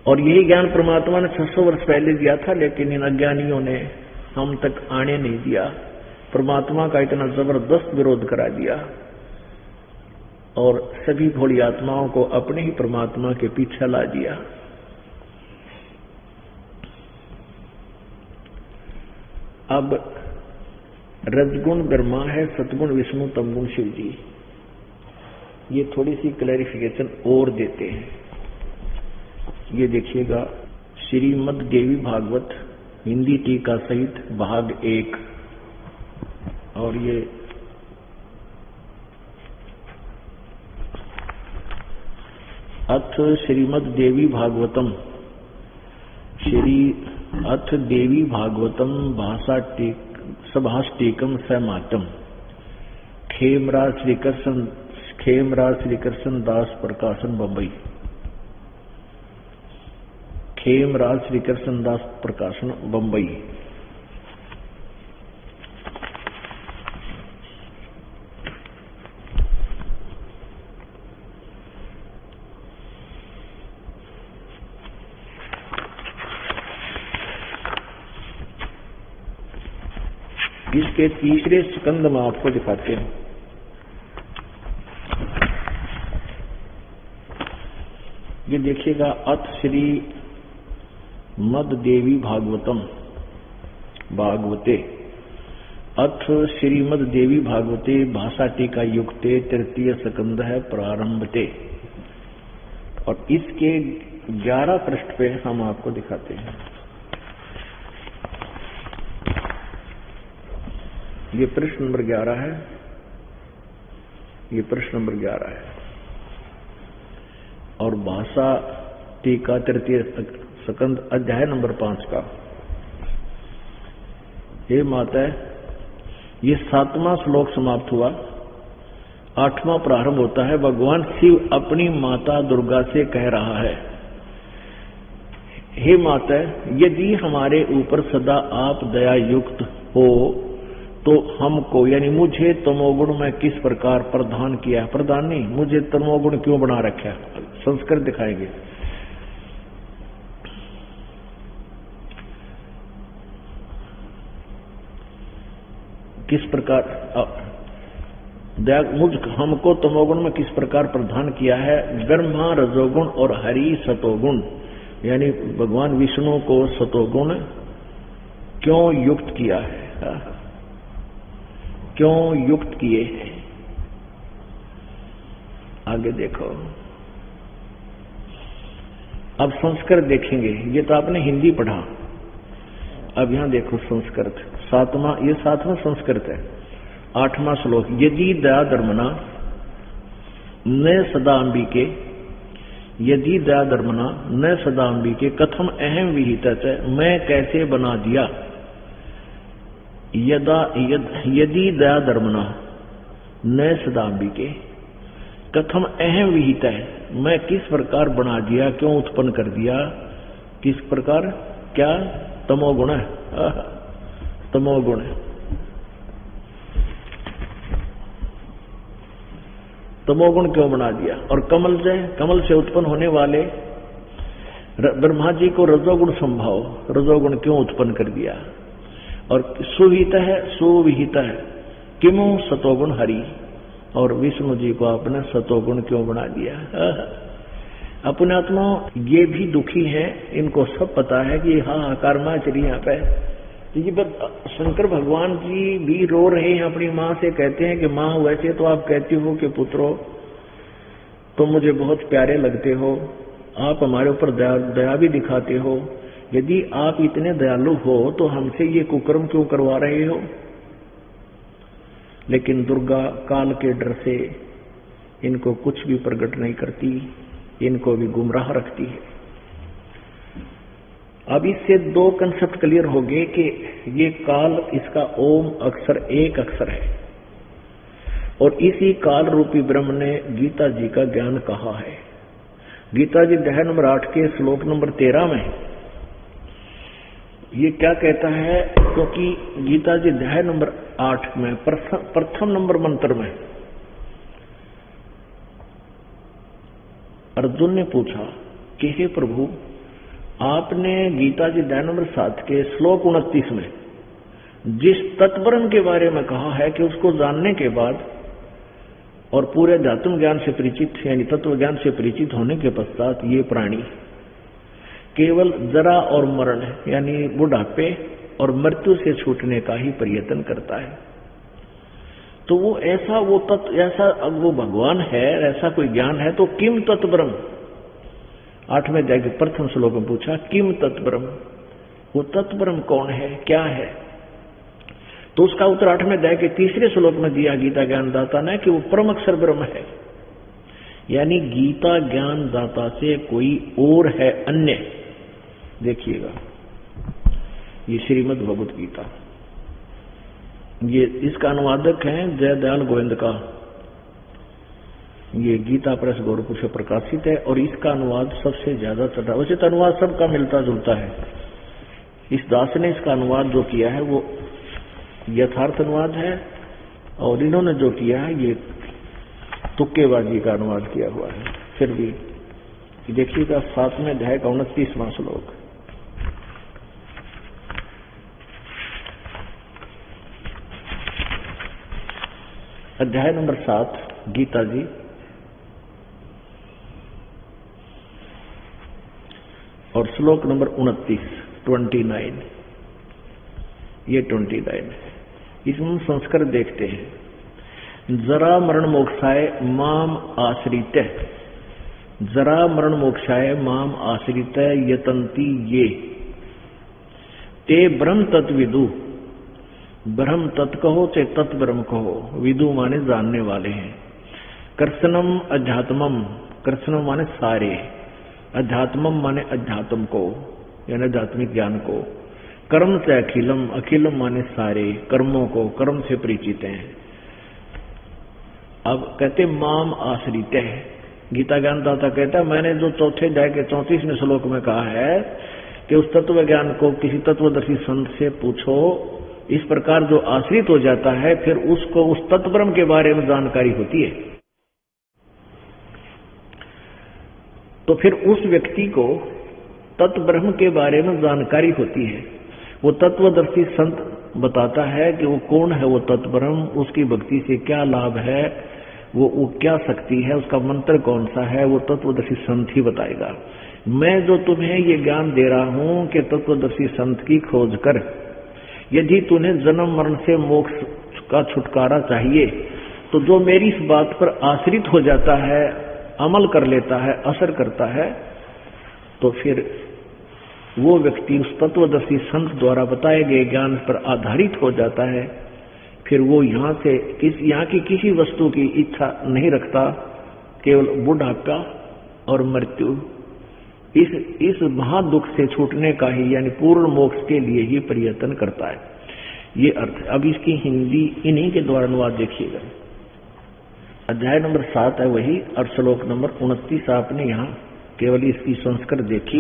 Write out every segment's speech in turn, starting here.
और यही ज्ञान परमात्मा ने 600 वर्ष पहले दिया था, लेकिन इन अज्ञानियों ने हम तक आने नहीं दिया। परमात्मा का इतना जबरदस्त विरोध करा दिया और सभी भोली आत्माओं को अपने ही परमात्मा के पीछे ला दिया। अब रजगुण ब्रह्मा है, सतगुण विष्णु, तमगुण शिव जी। ये थोड़ी सी क्लैरिफिकेशन और देते हैं। ये देखिएगा, श्रीमद् देवी भागवत हिंदी टीका सहित भाग 1, और ये अथ श्रीमद् देवी भागवतम, अथ देवी भागवतम सभाष्टीकम समातम, खेमराज श्रीकृष्ण दास प्रकाशन बम्बई, खेमराज श्रीकृष्ण दास प्रकाशन बम्बई। इसके तीसरे स्कंद में आपको दिखाते हैं। ये देखिएगा, अथ श्री मद देवी भागवतम भागवते, अथ श्रीमद देवी भागवते भाषा टीका युक्ते तृतीय स्कंद है प्रारंभते। और इसके 11 पृष्ठ पे हम आपको दिखाते हैं। ये प्रश्न नंबर 11 है, ये प्रश्न नंबर 11 है। और भाषा टीका तृतीय स्कंद अध्याय नंबर 5 का। हे माता, ये 7वां श्लोक समाप्त हुआ, 8वां प्रारंभ होता है। भगवान शिव अपनी माता दुर्गा से कह रहा है, हे माता, यदि हमारे ऊपर सदा आप दया युक्त हो तो हमको यानी मुझे तमोगुण में किस प्रकार प्रदान किया है। प्रदान नहीं, मुझे तमोगुण क्यों बना रखा है, संस्कृत दिखाएंगे। किस प्रकार हमको तमोगुण में किस प्रकार प्रदान किया है। ब्रह्मा रजोगुण और हरि सतोगुण, यानी भगवान विष्णु को सतोगुण क्यों युक्त किया है, क्यों युक्त किए हैं। आगे देखो, अब संस्कृत देखेंगे। ये तो आपने हिंदी पढ़ा, अब यहां देखो संस्कृत। ये सातवां संस्कृत है, 8वां श्लोक। यदि दया धर्मना न सदाम्बिके, यदि दया धर्मना न सदाम्बिके कथम अहम विहित, मैं कैसे बना दिया। यदि दया धर्मना न सदाम्बिके कथम अहम विहित है, मैं किस प्रकार बना दिया, क्यों उत्पन्न कर दिया, किस प्रकार, क्या तमोगुण है, तमोगुण है। तमोगुण क्यों बना दिया। और कमल से उत्पन्न होने वाले ब्रह्मा जी को रजोगुण संभाव, रजोगुण क्यों उत्पन्न कर दिया। और सुविहित है किमु सतोगुण हरि, और विष्णु जी को आपने सतोगुण क्यों बना दिया। अपने आत्मा ये भी दुखी हैं, इनको सब पता है कि हाहाकार माँ चली यहाँ पे। शंकर भगवान जी भी रो रहे हैं, अपनी माँ से कहते हैं कि माँ, वैसे तो आप कहती हो कि पुत्रो तुम मुझे बहुत प्यारे लगते हो, आप हमारे ऊपर दया भी दिखाते हो, यदि आप इतने दयालु हो तो हमसे ये कुकर्म क्यों करवा रहे हो। लेकिन दुर्गा काल के डर से इनको कुछ भी प्रकट नहीं करती, इनको भी गुमराह रखती है। अब इससे 2 कंसेप्ट क्लियर हो गए कि ये काल, इसका ओम अक्षर एक अक्षर है, और इसी काल रूपी ब्रह्म ने गीता जी का ज्ञान कहा है। गीता जी अध्याय नंबर 8 के श्लोक नंबर 13 में ये क्या कहता है, क्योंकि गीता जी अध्याय नंबर 8 में प्रथम नंबर मंत्र में अर्जुन ने पूछा कि हे प्रभु, आपने गीता जी अध्याय नंबर 7 के श्लोक 29 में जिस तत्ब्रह्म के बारे में कहा है कि उसको जानने के बाद और पूरे अध्यात्म ज्ञान से परिचित यानी तत्व ज्ञान से परिचित होने के पश्चात ये प्राणी केवल जरा और मरण यानी बुढ़ापे और मृत्यु से छूटने का ही प्रयत्न करता है, तो वो ऐसा वो तत्व ऐसा वो भगवान है, ऐसा कोई ज्ञान है, तो किम तत्ब्रह्म 8वें अध्याय के प्रथम श्लोक में पूछा किम तत्ब्रह्म, वो तत्ब्रह्म कौन है, क्या है? तो उसका उत्तर 8वें अध्याय के तीसरे श्लोक में दिया गीता ज्ञानदाता ने कि वो परम अक्षर ब्रह्म है, यानी गीता ज्ञानदाता से कोई और है अन्य। देखिएगा ये श्रीमद् भगवत गीता, ये इसका अनुवादक है जयदयाल गोविंद का, ये गीता प्रेस गोरखपुर से प्रकाशित है और इसका अनुवाद सबसे ज्यादा चटा, वैसे तो अनुवाद सबका मिलता जुलता है, इस दास ने इसका अनुवाद जो किया है वो यथार्थ अनुवाद है और इन्होंने जो किया है ये तुक्केबाजी का अनुवाद किया हुआ है। फिर भी देखिएगा 7वें अध्याय का 29वां श्लोक, अध्याय नंबर 7 गीता जी और श्लोक नंबर 29 ये 29 है। इसमें संस्कार देखते हैं। जरा मरण मोक्षाय माम आश्रित, जरा मरण मोक्षाय माम आश्रित यतन्ति ये ते ब्रह्म तत्विदु, ब्रह्म तत्व कहो चाहे तत्व ब्रह्म कहो, विदु माने जानने वाले हैं। कृष्णम अध्यात्मम, कृष्णम माने सारे, अध्यात्मम माने अध्यात्म को यानी आध्यात्मिक ज्ञान को, कर्म से अखिलम, अखिलम माने सारे कर्मों को, कर्म से परिचित हैं। अब कहते माम आश्रित है, गीता ज्ञानदाता कहता है मैंने जो चौथे अध्याय के 34वें श्लोक में कहा है कि उस तत्व ज्ञान को किसी तत्वदर्शी संत से पूछो, इस प्रकार जो आश्रित हो जाता है फिर उसको उस तत्ब्रह्म के बारे में जानकारी होती है, तो फिर उस व्यक्ति को तत्ब्रह्म के बारे में जानकारी होती है। वो तत्वदर्शी संत बताता है कि वो कौन है वो तत्ब्रह्म, उसकी भक्ति से क्या लाभ है, वो क्या शक्ति है, उसका मंत्र कौन सा है, वो तत्वदर्शी संत ही बताएगा। मैं जो तुम्हें ये ज्ञान दे रहा हूं कि तत्वदर्शी संत की खोज कर, यदि तुम्हें जन्म मरण से मोक्ष का छुटकारा चाहिए तो जो मेरी इस बात पर आश्रित हो जाता है, अमल कर लेता है, असर करता है, तो फिर वो व्यक्ति उस तत्वदर्शी संत द्वारा बताए गए ज्ञान पर आधारित हो जाता है। फिर वो यहाँ की किसी वस्तु की इच्छा नहीं रखता, केवल बुढ़ापा और मृत्यु, इस महादुख से छूटने का ही यानी पूर्ण मोक्ष के लिए ही प्रयत्न करता है। ये अर्थ। अब इसकी हिंदी इन्हीं के द्वारा अनुवाद देखिएगा। अध्याय नंबर 7 है वही और श्लोक नंबर 29 आपने यहाँ केवल इसकी संस्कृत देखी,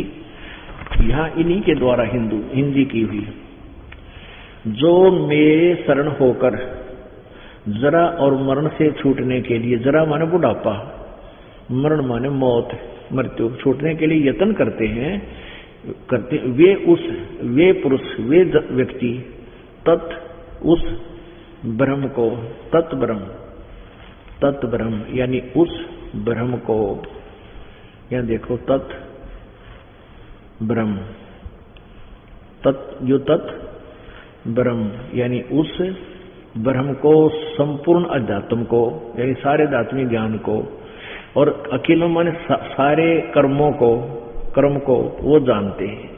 यहाँ इन्हीं के द्वारा हिंदी की हुई। जो मेरे शरण होकर जरा और मरण से छूटने के लिए, जरा माने बुढ़ापा, मरण माने मौत, मृत्यु छूटने के लिए यत्न करते हैं, वे पुरुष, वे व्यक्ति उस ब्रह्म को, तत् ब्रह्म यानी उस ब्रह्म को, यहाँ देखो तत् ब्रह्म, जो तत् ब्रह्म यानी उस ब्रह्म को, संपूर्ण अध्यात्म को यानी सारे आध्यात्मिक ज्ञान को, और अखिल माने सारे कर्म को वो जानते हैं।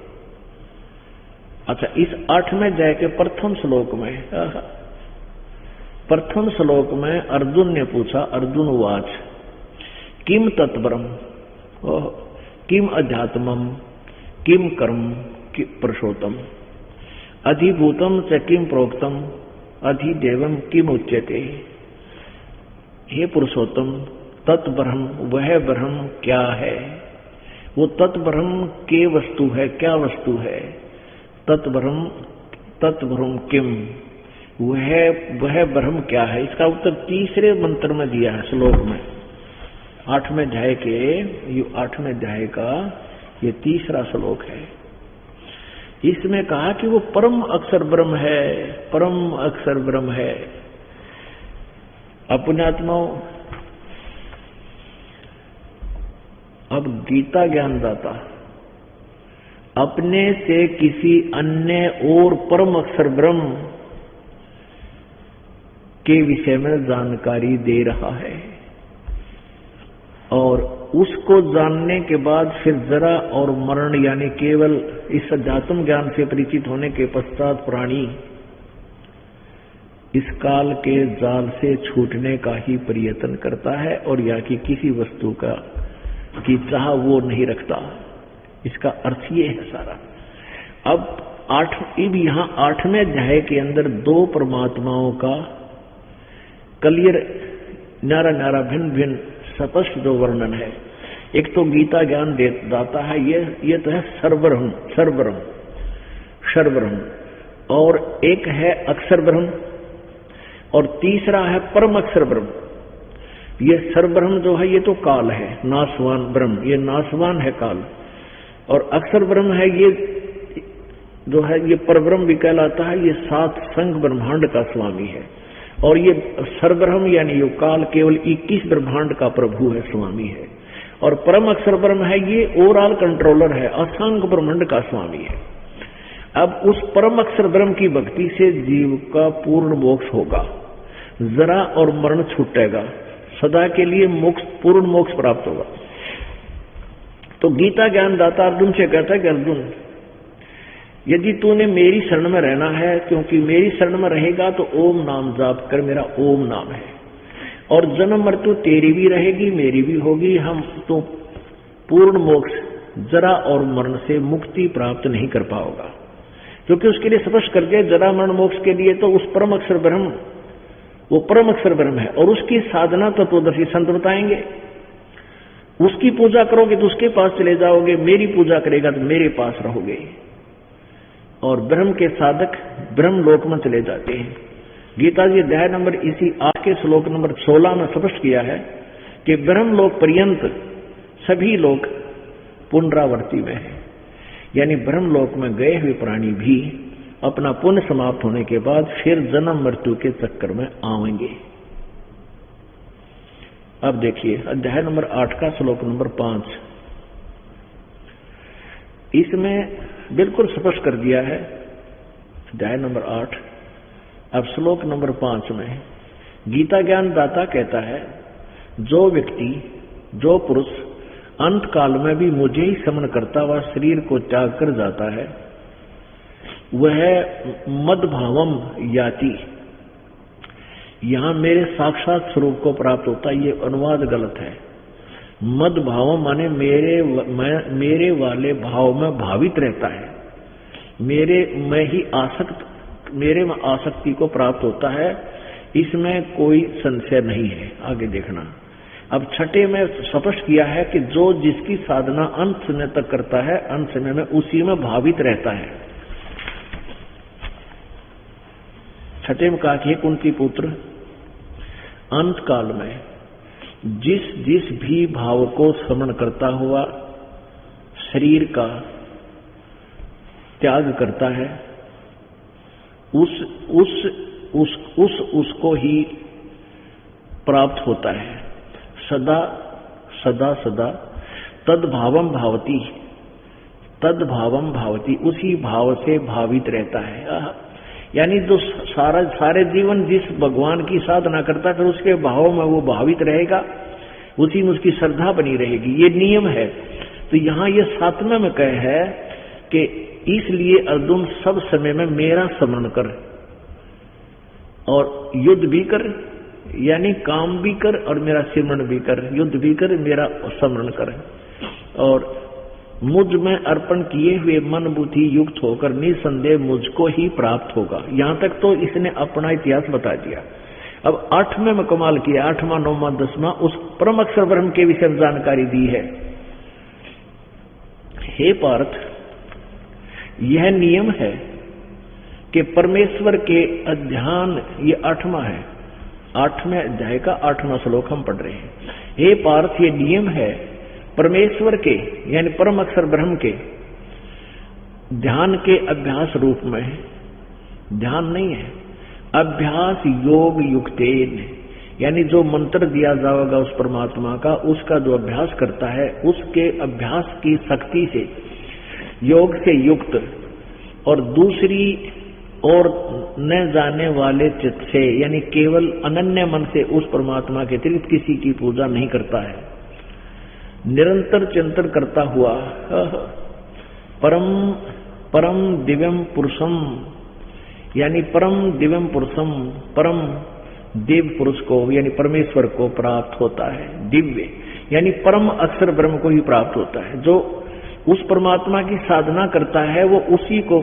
अच्छा, इस 8वें अध्याय के प्रथम श्लोक में अर्जुन ने पूछा, अर्जुन उवाच किम तत्ब्रह्म, किम अध्यात्मम, किम कर्म पुरुषोत्तम, अधिभूतम च किम प्रोक्तम, अधिदेवम किम उच्यते। हे पुरुषोत्तम, तत्ब्रह्म वह ब्रह्म क्या है, वो तत्ब्रह्म के वस्तु है, क्या वस्तु है, तत्ब्रह्म किम, वह ब्रह्म क्या है। इसका उत्तर तीसरे मंत्र में दिया है श्लोक में, 8वें अध्याय का ये तीसरा श्लोक है। इसमें कहा कि वो परम अक्षर ब्रह्म है, परम अक्षर ब्रह्म है। पुण्यात्माओं, अब गीता ज्ञानदाता अपने से किसी अन्य और परम अक्षर ब्रह्म के विषय में जानकारी दे रहा है, और उसको जानने के बाद फिर जरा और मरण यानी केवल इस अध्यात्म ज्ञान से परिचित होने के पश्चात प्राणी इस काल के जाल से छूटने का ही प्रयत्न करता है, और या कि किसी वस्तु का की चाह वो नहीं रखता। इसका अर्थ ये है सारा। अब यहाँ 8वें अध्याय के अंदर दो परमात्माओं का क्लियर न्यारा न्यारा भिन्न भिन्न स्पष्ट जो वर्णन है। एक तो गीता ज्ञान दाता है, ये तो है सर्वब्रह्म सर्वब्रह्म सर्वब्रह्म, और एक है अक्षर ब्रह्म, और तीसरा है परम अक्षर ब्रह्म। ये सर्वब्रह्म जो है ये तो काल है, नाशवान ब्रह्म, ये नाशवान है काल, और अक्षर ब्रह्म है ये जो है ये परब्रह्म भी कहलाता है, ये 7 संघ ब्रह्मांड का स्वामी है। और ये सर्वब्रह्म यानी ये काल केवल 21 ब्रह्मांड का प्रभु है, स्वामी है। और परम अक्षर ब्रह्म है ये ओवरऑल कंट्रोलर है, असंख्य ब्रह्मांड का स्वामी है। अब उस परम अक्षर ब्रह्म की भक्ति से जीव का पूर्ण मोक्ष होगा, जरा और मरण छूटेगा, सदा के लिए मोक्ष पूर्ण मोक्ष प्राप्त होगा। तो गीता ज्ञानदाता अर्जुन से कहता है कि अर्जुन, यदि तूने मेरी शरण में रहना है, क्योंकि मेरी शरण में रहेगा तो ओम नाम जाप कर, मेरा ओम नाम है, और जन्म मृत्यु तेरी भी रहेगी मेरी भी होगी, हम तो पूर्ण मोक्ष जरा और मरण से मुक्ति प्राप्त नहीं कर पाओगा। क्योंकि उसके लिए स्पष्ट कर दिया, जरा मरण मोक्ष के लिए तो उस परम अक्षर ब्रह्म, वो परम अक्षर ब्रह्म है, और उसकी साधना तत्वदर्शी संत बताएंगे। उसकी पूजा करोगे तो उसके पास चले जाओगे, मेरी पूजा करेगा तो मेरे पास रहोगे, और ब्रह्म के साधक ब्रह्म लोक में चले जाते हैं। गीता जी अध्याय नंबर इसी 8 के श्लोक नंबर 16 में स्पष्ट किया है कि ब्रह्म लोक पर्यंत सभी लोग पुनरावर्ती में है, यानी ब्रह्म लोक में गए हुए प्राणी भी अपना पुण्य समाप्त होने के बाद फिर जन्म मृत्यु के चक्कर में आएंगे। अब देखिए अध्याय नंबर 8 का श्लोक नंबर 5, इसमें बिल्कुल स्पष्ट कर दिया है। अध्याय नंबर 8 अब श्लोक नंबर 5 में गीता ज्ञान दाता कहता है, जो व्यक्ति जो पुरुष अंत काल में भी मुझे ही स्मरण करता हुआ शरीर को त्याग कर जाता है, वह मद्भावम याति, यहां मेरे साक्षात स्वरूप को प्राप्त होता है। ये अनुवाद गलत है। मद्भावम माने मेरे वाले भाव में भावित रहता है, मेरे में आसक्ति को प्राप्त होता है, इसमें कोई संशय नहीं है। आगे देखना, अब 6 में स्पष्ट किया है कि जो जिसकी साधना अंत समय तक करता है, अंत समय में उसी में भावित रहता है। 6 में कहा कि कुंती पुत्र, अंत काल में जिस भी भाव को स्मरण करता हुआ शरीर का त्याग करता है, उसको ही प्राप्त होता है। सदा सदा सदा तद्भावम भावती, उसी भाव से भावित रहता है। यानी जो सारे जीवन जिस भगवान की साधना करता है उसके भाव में वो भावित रहेगा, उसी में उसकी श्रद्धा बनी रहेगी। ये नियम है। तो यहाँ ये 7वें में कहे है कि इसलिए अर्जुन सब समय में मेरा स्मरण कर, और युद्ध भी कर, यानी काम भी कर और मेरा सिमरण भी कर, युद्ध भी कर, मेरा स्मरण कर, और मुझ में अर्पण किए हुए मन बुद्धि युक्त होकर निसंदेह मुझको ही प्राप्त होगा। यहां तक तो इसने अपना इतिहास बता दिया। अब 8वें में कमाल किया, 8वां 9वां 10वां उस परम अक्षर ब्रह्म के विषय में जानकारी दी है। हे पार्थ, यह नियम है कि परमेश्वर के अध्यान, ये 8वां है, 8वें अध्याय का 8वां श्लोक हम पढ़ रहे हैं। हे पार्थ, ये नियम है परमेश्वर के यानी परम अक्षर ब्रह्म के ध्यान के अभ्यास रूप में, ध्यान नहीं है, अभ्यास योग युक्तेन, यानी जो मंत्र दिया जाएगा उस परमात्मा का, उसका जो अभ्यास करता है, उसके अभ्यास की शक्ति से, योग से युक्त और दूसरी और न जाने वाले चित्त से, यानी केवल अनन्य मन से उस परमात्मा के अतिरिक्त किसी की पूजा नहीं करता है, निरंतर चिंतन करता हुआ परम दिव्यम पुरुषम, यानी परम दिव्यम पुरुषम, परम दिव्य पुरुष को यानी परमेश्वर को प्राप्त होता है। दिव्य यानी परम अक्षर ब्रह्म को ही प्राप्त होता है। जो उस परमात्मा की साधना करता है वो उसी को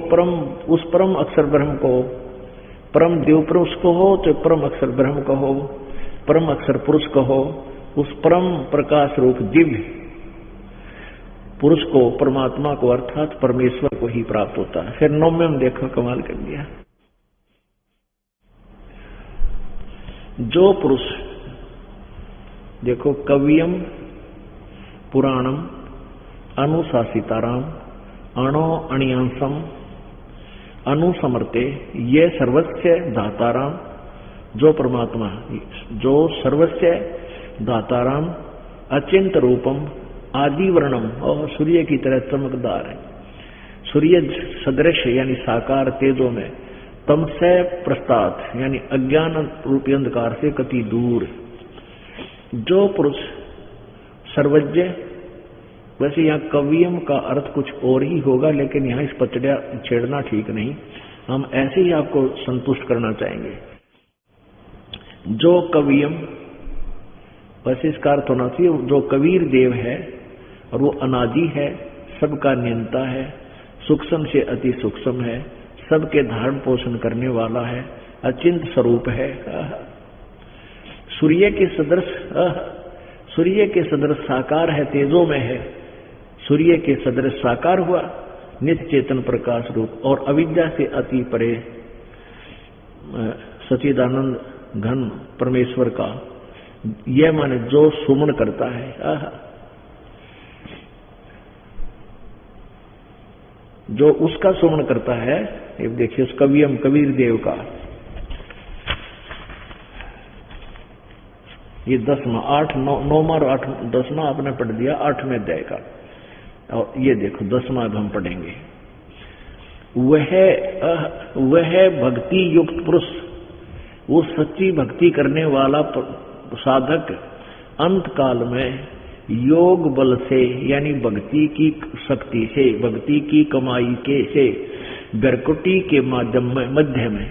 उस परम अक्षर ब्रह्म को, परम दिव्य पुरुष को हो तो परम अक्षर ब्रह्म को हो, परम अक्षर पुरुष को हो, उस परम प्रकाश रूप दिव्य पुरुष को, परमात्मा को अर्थात परमेश्वर को ही प्राप्त होता है। फिर 9 में हम देखो कमाल कर दिया। जो पुरुष, देखो, कवियम पुराणम अनुशासिताराम अणो अणियांसम अनुसमर्ते ये सर्वस्व दाताराम, जो परमात्मा जो सर्वस्व दाताराम अचिंत रूपम आदि वर्णम, और सूर्य की तरह चमकदार है, सूर्य सदृश यानी साकार तेजों में, तमसे प्रस्तात यानी अज्ञान रूपी अंधकार से कति दूर। जो पुरुष सर्वज्ञ, वैसे यहाँ कवियम का अर्थ कुछ और ही होगा, लेकिन यहाँ इस पर छेड़ना ठीक नहीं, हम ऐसे ही आपको संतुष्ट करना चाहेंगे। जो कवियम, वैसे इसका अर्थ होना चाहिए जो कबीर देव है और वो अनादि है, सबका नियंता है, सूक्ष्म से अति सूक्ष्म है, सबके धारण पोषण करने वाला है, अचिंत स्वरूप है, सूर्य के सदृश साकार है, तेजों में है, सूर्य के सदृश साकार हुआ, नित्य चेतन प्रकाश रूप और अविद्या से अति परे सच्चिदानंद घन परमेश्वर का, यह माने जो सुमन करता है, जो उसका सुमन करता है। ये देखिए उस कवियम कबीर देव का ये 10वां 8 9वां और 8 10वां आपने पढ़ दिया 8वें अध्याय का, और ये देखो 10वां हम पढ़ेंगे। वह भक्ति युक्त पुरुष, वो सच्ची भक्ति करने वाला साधक अंत काल में योग बल से यानी भक्ति की शक्ति से, भक्ति की कमाई के से गर्कुटी के मध्य में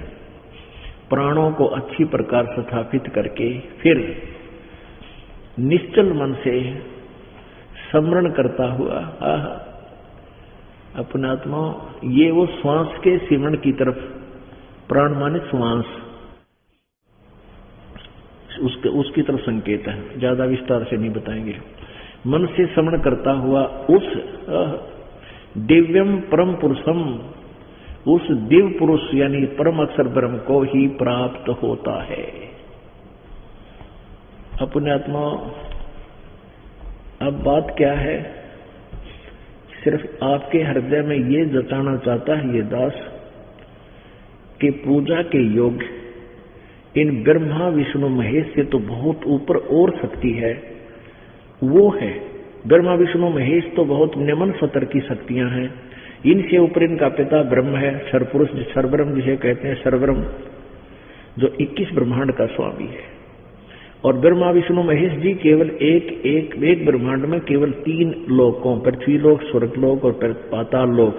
प्राणों को अच्छी प्रकार स्थापित करके फिर निश्चल मन से स्मरण करता हुआ अपने आत्मा, ये वो श्वास के सिमरण की तरफ, प्राण माने श्वास, उसकी तरफ संकेत है, ज्यादा विस्तार से नहीं बताएंगे। मन से स्मरण करता हुआ उस दिव्यम परम पुरुषम, उस दिव्य पुरुष यानी परम अक्षर ब्रह्म को ही प्राप्त होता है। अपने आत्मा, अब बात क्या है, सिर्फ आपके हृदय में ये जताना चाहता है ये दास कि पूजा के योग्य इन ब्रह्मा विष्णु महेश से तो बहुत ऊपर और शक्ति है, वो है ब्रह्मा विष्णु महेश तो बहुत निम्न सतर की शक्तियां हैं, इनसे ऊपर इनका पिता ब्रह्म है, सरपुरुष सरब्रह्म जिसे कहते हैं, सरब्रह्म जो 21 ब्रह्मांड का स्वामी है। और ब्रह्मा विष्णु महेश जी केवल एक ब्रह्मांड में केवल 3 लोकों, पृथ्वी लोक, स्वर्ग लोक और पाताल लोक,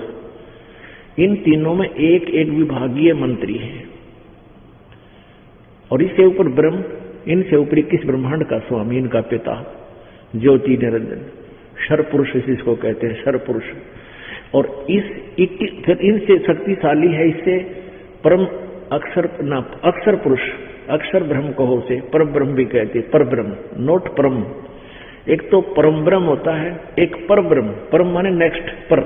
इन तीनों में एक विभागीय मंत्री है। और इससे ऊपर ब्रह्म, इनसे ऊपर 21 ब्रह्मांड का स्वामी, इनका पिता ज्योति निरंजन, शरपुरुष इसको कहते हैं, शरपुरुष। और फिर इनसे शक्तिशाली है, इससे परम अक्षर पुरुष, अक्षर ब्रह्म कहो से पर ब्रह्म भी कहते, पर ब्रह्म नोट परम। एक तो परम ब्रह्म होता है, एक पर ब्रह्म, परम माने नेक्स्ट, पर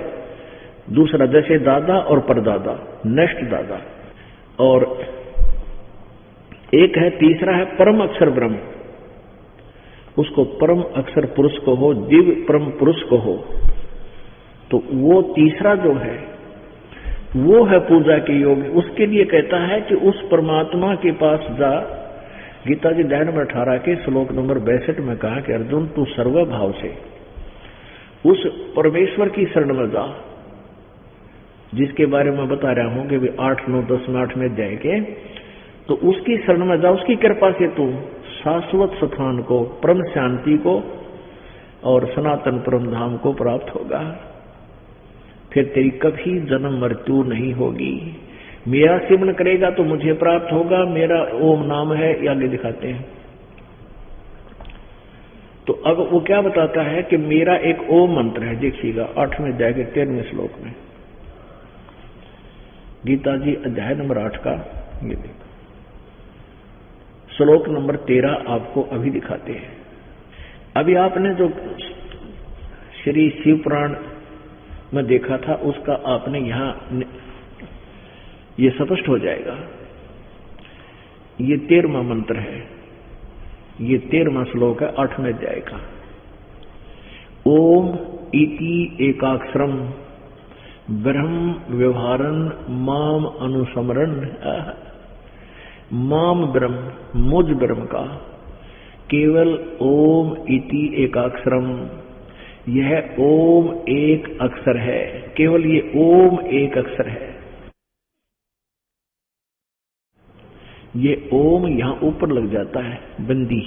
दूसरा जैसे दादा और परदादा, नेक्स्ट दादा, और एक है तीसरा है परम अक्षर ब्रह्म। उसको परम अक्षर पुरुष को हो, दिव्य परम पुरुष को हो, तो वो तीसरा जो है वो है पूजा के योग। उसके लिए कहता है कि उस परमात्मा के पास जा। गीता जी अध्याय नंबर 18 के श्लोक नंबर 62 में कहा कि अर्जुन तू सर्वभाव से उस परमेश्वर की शरण में जा, जिसके बारे में बता रहा हूं कि वे 8, 9, 10 में 8 में अध्याय के, तो उसकी शरण में जा। उसकी कृपा से तू शाश्वत स्थान को, परम शांति को और सनातन परम धाम को प्राप्त होगा। फिर तेरी कभी जन्म मृत्यु नहीं होगी। मेरा सिमरन करेगा तो मुझे प्राप्त होगा। मेरा ओम नाम है, आगे दिखाते हैं। तो अब वो क्या बताता है कि मेरा एक ओम मंत्र है। देखिएगा 8वें अध्याय के 13वें श्लोक में, गीता जी अध्याय नंबर 8 का ये देखो श्लोक नंबर 13 आपको अभी दिखाते हैं। अभी आपने जो श्री शिव पुराण में देखा था उसका आपने यहां ये स्पष्ट हो जाएगा। ये 13वां मंत्र है, ये 13वां श्लोक है 8वें अध्याय का। ओम इति एकाक्षरम ब्रह्म व्यवहारन माम अनुसमरण। माम ब्रह्म, मुझ ब्रह्म का केवल ओम इति एकाक्षरम, यह ओम एक अक्षर है, केवल ये ओम एक अक्षर है। ये ओम यहां ऊपर लग जाता है बंदी,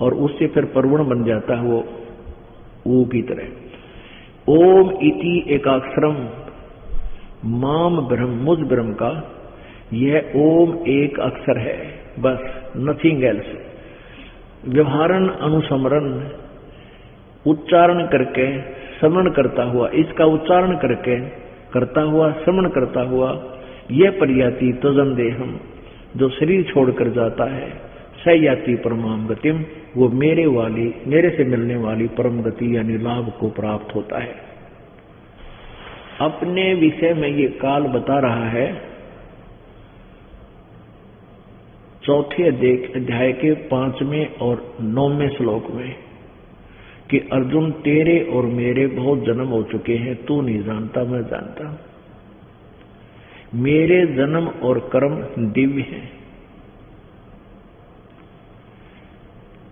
और उससे फिर परवण बन जाता है वो ऊ की तरह। ओम इति एकाक्षरम माम ब्रह्म, मुझ ब्रह्म का यह ओम एक अक्षर है, बस, नथिंग एल्स। व्यवहारन अनुसमरण, उच्चारण करके स्मरण करता हुआ, इसका उच्चारण करके करता हुआ, स्मरण करता हुआ, यह परियाति तजन देहम, जो शरीर छोड़कर जाता है, सयाति परमाम गतिम, वो मेरे से मिलने वाली परम गति यानी लाभ को प्राप्त होता है। अपने विषय में ये काल बता रहा है 4थे अध्याय के 5वें और 9वें श्लोक में कि अर्जुन तेरे और मेरे बहुत जन्म हो चुके हैं, तू नहीं जानता, मैं जानता। मेरे जन्म और कर्म दिव्य हैं।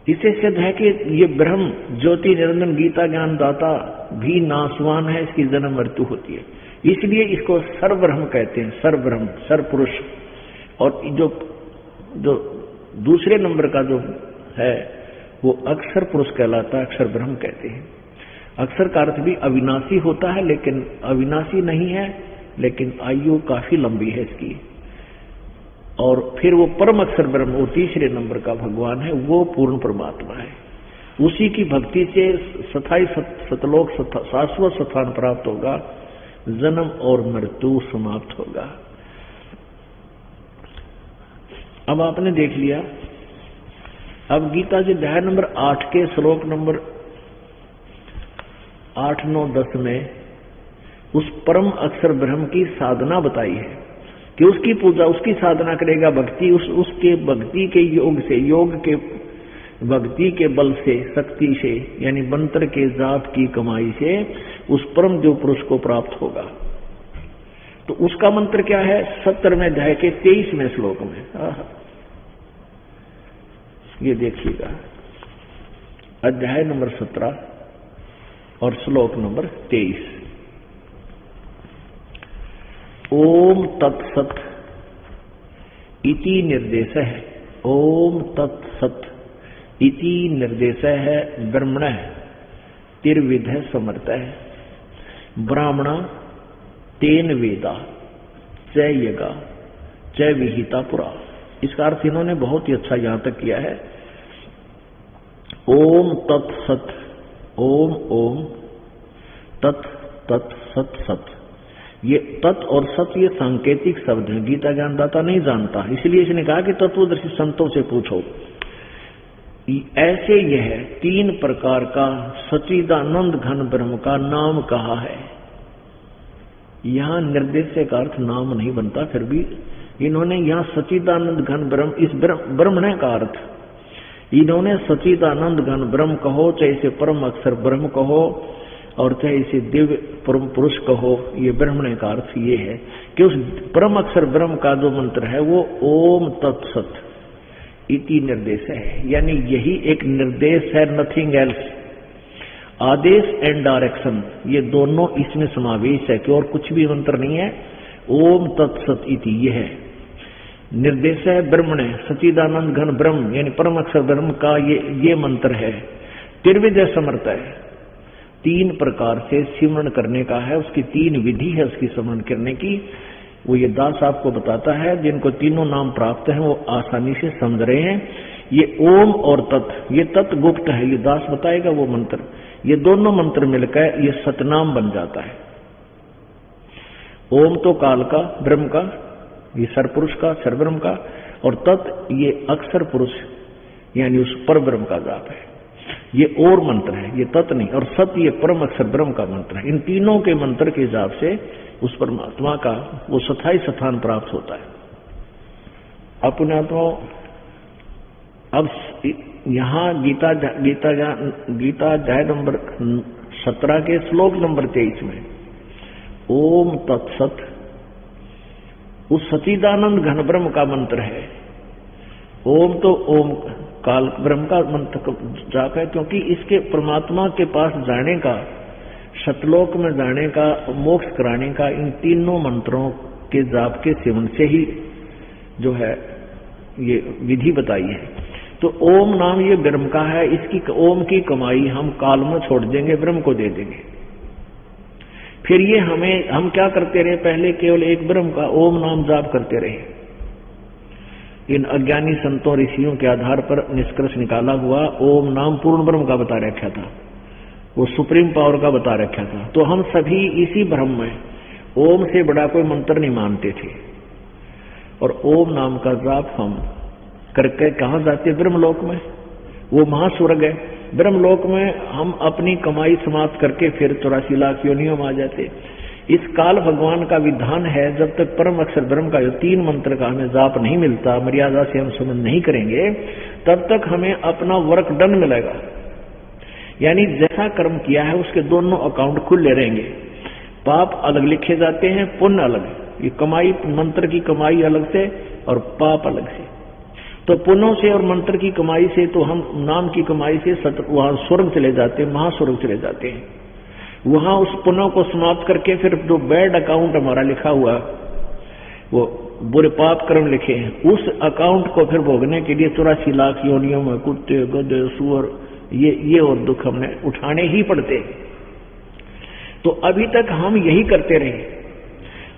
इससे सिद्ध है कि ये ब्रह्म ज्योति निरंजन गीता ज्ञान दाता भी नाशवान है, इसकी जन्म मृत्यु होती है। इसलिए इसको सर्वब्रह्म कहते हैं, सर्वब्रह्म, सर्वपुरुष। और जो दूसरे नंबर का जो है वो अक्षर पुरुष कहलाता है, अक्षर ब्रह्म कहते हैं। अक्षर का अर्थ भी अविनाशी होता है, लेकिन अविनाशी नहीं है, लेकिन आयु काफी लंबी है इसकी। और फिर वो परम अक्षर ब्रह्म, वो तीसरे नंबर का भगवान है, वो पूर्ण परमात्मा है। उसी की भक्ति से स्थायी सतलोक शाश्वत स्थान प्राप्त होगा, जन्म और मृत्यु समाप्त होगा। अब आपने देख लिया। अब गीता जी अध्याय नंबर 8 के श्लोक नंबर 8, 9, 10 में उस परम अक्षर ब्रह्म की साधना बताई है कि उसकी पूजा, उसकी साधना करेगा भक्ति, उसके भक्ति के योग से, योग के भक्ति के बल से, शक्ति से, यानी मंत्र के जाप की कमाई से उस परम जो पुरुष को प्राप्त होगा। तो उसका मंत्र क्या है? 17वें अध्याय के 23वें श्लोक में। ये देखिएगा, अध्याय नंबर 17 और श्लोक नंबर 23। ओम तत्सत इति निर्देश है। ओम तत्सत इति निर्देश है ब्रह्मण तिर्विध समर्थ है। ब्राह्मणा तेन वेदा च यगा च विहिता पुरा। इसका अर्थ इन्होंने बहुत ही अच्छा यहां तक किया है। ओम तत्सत, ओम ओम, तत् तत् सत सत। ये तत् और सत ये सांकेतिक शब्द हैं, गीता ज्ञानदाता नहीं जानता, इसलिए इसने कहा कि तत्वदर्शी संतों से पूछो। ऐसे यह 3 प्रकार का सच्चिदानंद घन ब्रह्म का नाम कहा है। यहां निर्देश का अर्थ नाम नहीं बनता, फिर भी इन्होंने यहां सच्चिदानंद घन ब्रह्म, इस ब्रह्मण का अर्थ इन्होंने सच्चिदानंद घन ब्रह्म कहो, चाहे इसे परम अक्षर ब्रह्म कहो और चाहे इसे दिव्य परम पुरुष कहो, ये ब्रह्मण का अर्थ ये है कि उस परम अक्षर ब्रह्म का जो मंत्र है वो ओम तत्सत इति निर्देश है, यानी यही एक निर्देश है, नथिंग एल्स। आदेश एंड डायरेक्शन ये दोनों इसमें समावेश है कि और कुछ भी मंत्र नहीं है। ओम तत्सत इति ये है निर्देश है, ब्रह्मण सच्चिदानंद घन ब्रह्म यानी परम अक्षर ब्रह्म का ये मंत्र है। त्रिविधय समर्थ है, 3 प्रकार से सिमरण करने का है, उसकी 3 विधि है उसकी सिमरण करने की। वो ये दास आपको बताता है, जिनको तीनों नाम प्राप्त हैं वो आसानी से समझ रहे हैं। ये ओम और तत्, ये तत् गुप्त है, ये दास बताएगा वो मंत्र। ये दोनों मंत्र मिलकर ये सतनाम बन जाता है। ओम तो काल का ब्रह्म का, ये सरपुरुष का सरब्रह्म का, और तत् ये अक्षर पुरुष यानी उस पर ब्रह्म का जाप है। ये और मंत्र है, ये तत् नहीं, और सत ये परम अक्षर ब्रह्म का मंत्र है। इन तीनों के मंत्र के जाप से उस परमात्मा का वो स्थायी स्थान प्राप्त होता है। अपना तो अब यहाँ गीता अध्याय नंबर 17 के श्लोक नंबर 23 में ओम तत्सत उस सच्चिदानंद घन ब्रह्म का मंत्र है। ओम तो ओम काल ब्रह्म का मंत्र जाप है, क्योंकि इसके परमात्मा के पास जाने का, सतलोक में जाने का, मोक्ष कराने का इन तीनों मंत्रों के जाप के सेवन से ही जो है ये विधि बताई है। तो ओम नाम ये ब्रह्म का है, इसकी ओम की कमाई हम काल में छोड़ देंगे, ब्रह्म को दे देंगे। फिर ये हम क्या करते रहे, पहले केवल एक ब्रह्म का ओम नाम जाप करते रहे। इन अज्ञानी संतों ऋषियों के आधार पर निष्कर्ष निकाला हुआ ओम नाम पूर्ण ब्रह्म का बता रखा था, वो सुप्रीम पावर का बता रखा था। तो हम सभी इसी ब्रह्म में ओम से बड़ा कोई मंत्र नहीं मानते थे, और ओम नाम का जाप हम करके कहाँ जाते, ब्रह्मलोक में। वो महास्वर्ग है। ब्रह्मलोक में हम अपनी कमाई समाप्त करके फिर 84 लाख योनियों में आ जाते। इस काल भगवान का विधान है, जब तक परम अक्षर ब्रह्म का 3 मंत्र का हमें जाप नहीं मिलता, मर्यादा से हम समझ नहीं करेंगे, तब तक हमें अपना वर्क डन मिलेगा। यानी जैसा कर्म किया है उसके दोनों अकाउंट खुले रहेंगे। पाप अलग लिखे जाते हैं, पुण्य अलग। ये कमाई, मंत्र की कमाई अलग से और पाप अलग से। तो पुण्यों से और मंत्र की कमाई से तो हम नाम की कमाई से वहां स्वर्ग चले जाते हैं, महास्वर्ग चले जाते हैं। वहां उस पुण्यों को समाप्त करके फिर जो बैड अकाउंट हमारा लिखा हुआ, वो बुरे पाप कर्म लिखे हैं, उस अकाउंट को फिर भोगने के लिए 84 लाख योनियों में कुत्ते गधे सुअर ये और दुख हमने उठाने ही पड़ते। तो अभी तक हम यही करते रहे।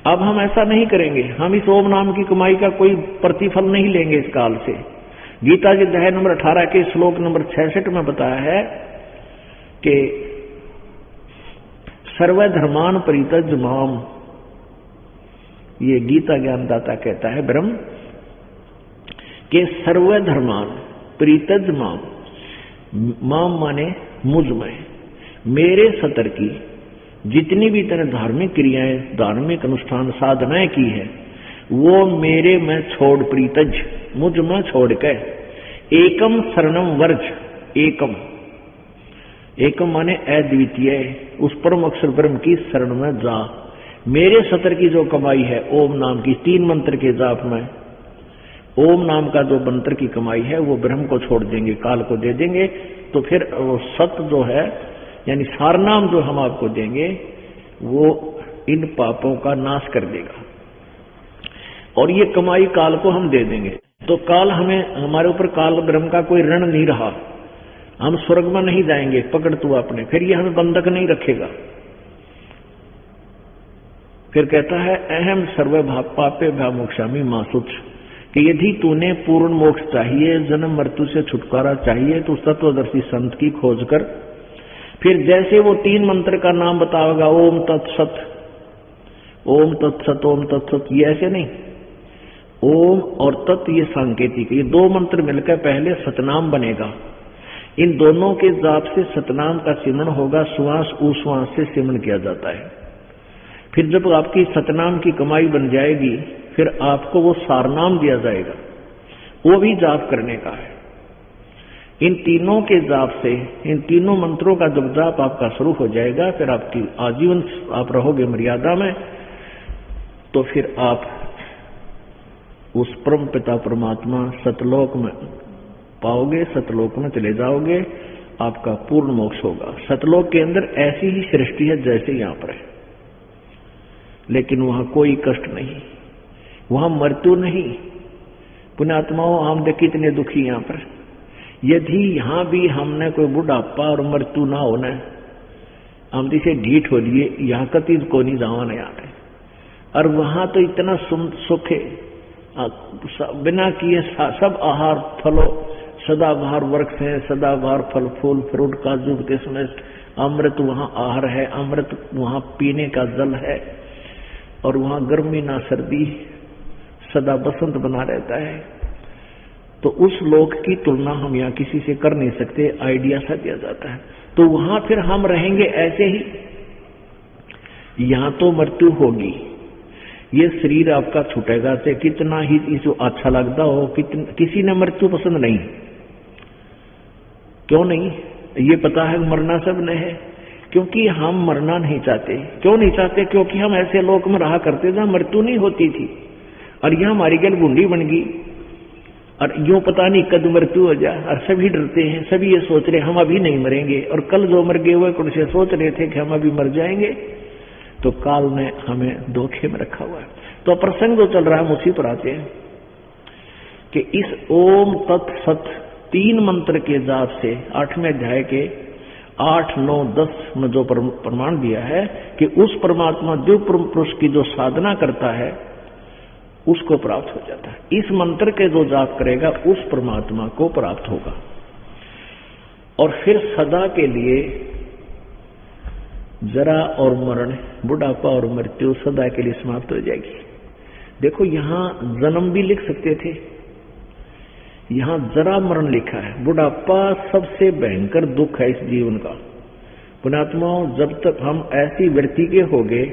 अब हम ऐसा नहीं करेंगे। हम इस ओम नाम की कमाई का कोई प्रतिफल नहीं लेंगे इस काल से। गीता के अध्याय नंबर 18 के श्लोक नंबर 66 में बताया है कि सर्वधर्मान परित्यज माम, ये गीता ज्ञानदाता कहता है ब्रह्म के सर्वधर्मान परित्यज माम, माम माने मुझ में, मेरे सतर की जितनी भी तरह धार्मिक क्रियाएं, धार्मिक अनुष्ठान साधनाएं की है, वो मेरे में छोड़, प्रीतज मुझ में छोड़ के, एकम शरणम वर्ज, एकम एकम माने अद्वितीय, उस परम अक्षर ब्रह्म की शरण में जा। मेरे सतर की जो कमाई है ओम नाम की 3 मंत्र के जाप में, ओम नाम का जो मंत्र की कमाई है वो ब्रह्म को छोड़ देंगे, काल को दे देंगे। तो फिर वो सत जो है यानी सारनाम जो हम आपको देंगे वो इन पापों का नाश कर देगा, और ये कमाई काल को हम दे देंगे। तो काल हमारे ऊपर काल ब्रह्म का कोई ऋण नहीं रहा। हम स्वर्ग में नहीं जाएंगे, पकड़ तू अपने, फिर ये हमें बंधक नहीं रखेगा। फिर कहता है अहम सर्व पापे भ्यामोक्षामि मासुच, कि यदि तूने पूर्ण मोक्ष चाहिए, जन्म मृत्यु से छुटकारा चाहिए, तो तत्वदर्शी संत की खोज कर। फिर जैसे वो 3 मंत्र का नाम बताओगा, ओम तत्सत, ओम तत्सत, ओम तत्सत, ये ऐसे नहीं। ओम और तत् ये सांकेतिक, ये 2 मंत्र मिलकर पहले सतनाम बनेगा। इन दोनों के जाप से सतनाम का सिमरण होगा, श्वास उश्वास से सिमरण किया जाता है। फिर जब आपकी सतनाम की कमाई बन जाएगी, फिर आपको वो सारनाम दिया जाएगा, वो भी जाप करने का है। इन तीनों के जाप से, इन तीनों मंत्रों का जब जाप आपका शुरू हो जाएगा, फिर आपकी आजीवन आप रहोगे मर्यादा में, तो फिर आप उस परम पिता परमात्मा सतलोक में पाओगे, सतलोक में चले जाओगे, आपका पूर्ण मोक्ष होगा। सतलोक के अंदर ऐसी ही सृष्टि है जैसे यहां पर है, लेकिन वहां कोई कष्ट नहीं, वहां मृत्यु नहीं। पुण्यात्माओं, हम देख कितने दुखी यहां पर। यदि यहां भी हमने कोई बुढ़ापा और मृत्यु ना होना, हम जिसे ढीठ हो लिए, यहाँ कति को नहीं जावाना यहाँ पे। और वहां तो इतना सुख है, बिना किए सब आहार फलों, सदाबहार वृक्ष है, सदाबहार फल फूल फ्रूट काजू किशमिश, अमृत वहां आहार है, अमृत वहां पीने का जल है, और वहां गर्मी ना सर्दी, सदा बसंत बना रहता है। तो उस लोक की तुलना हम यहाँ किसी से कर नहीं सकते, आइडिया सा दिया जाता है। तो वहां फिर हम रहेंगे ऐसे ही। यहां तो मृत्यु होगी, ये शरीर आपका छूटेगा से कितना ही इसको अच्छा लगता हो, किसी ने मृत्यु पसंद नहीं। क्यों नहीं? ये पता है मरना सब ने है, क्योंकि हम मरना नहीं चाहते। क्यों नहीं चाहते? क्योंकि हम ऐसे लोक में रहा करते जहां मृत्यु नहीं होती थी, और यहां हमारी गल बूंदी बन गई, और यूं पता नहीं कद मृत्यु हो जाए, और सभी डरते हैं, सभी ये सोच रहे हम अभी नहीं मरेंगे, और कल जो मर गए हुए कुछ सोच रहे थे कि हम अभी मर जाएंगे। तो काल ने हमें धोखे में रखा हुआ है। तो प्रसंग जो चल रहा है हम उसी पर आते हैं कि इस ओम तत् सत 3 मंत्र के जाप से 8वें अध्याय के 8, 9, 10 में जो प्रमाण दिया है कि उस परमात्मा दिव्य पुरुष की जो साधना करता है उसको प्राप्त हो जाता है। इस मंत्र के जो जाप करेगा उस परमात्मा को प्राप्त होगा, और फिर सदा के लिए जरा और मरण, बुढ़ापा और मृत्यु सदा के लिए समाप्त हो जाएगी। देखो यहां जन्म भी लिख सकते थे, यहां जरा मरण लिखा है। बुढ़ापा सबसे भयंकर दुख है इस जीवन का। पुण्यात्माओं, जब तक हम ऐसी वृत्ति के हो गए,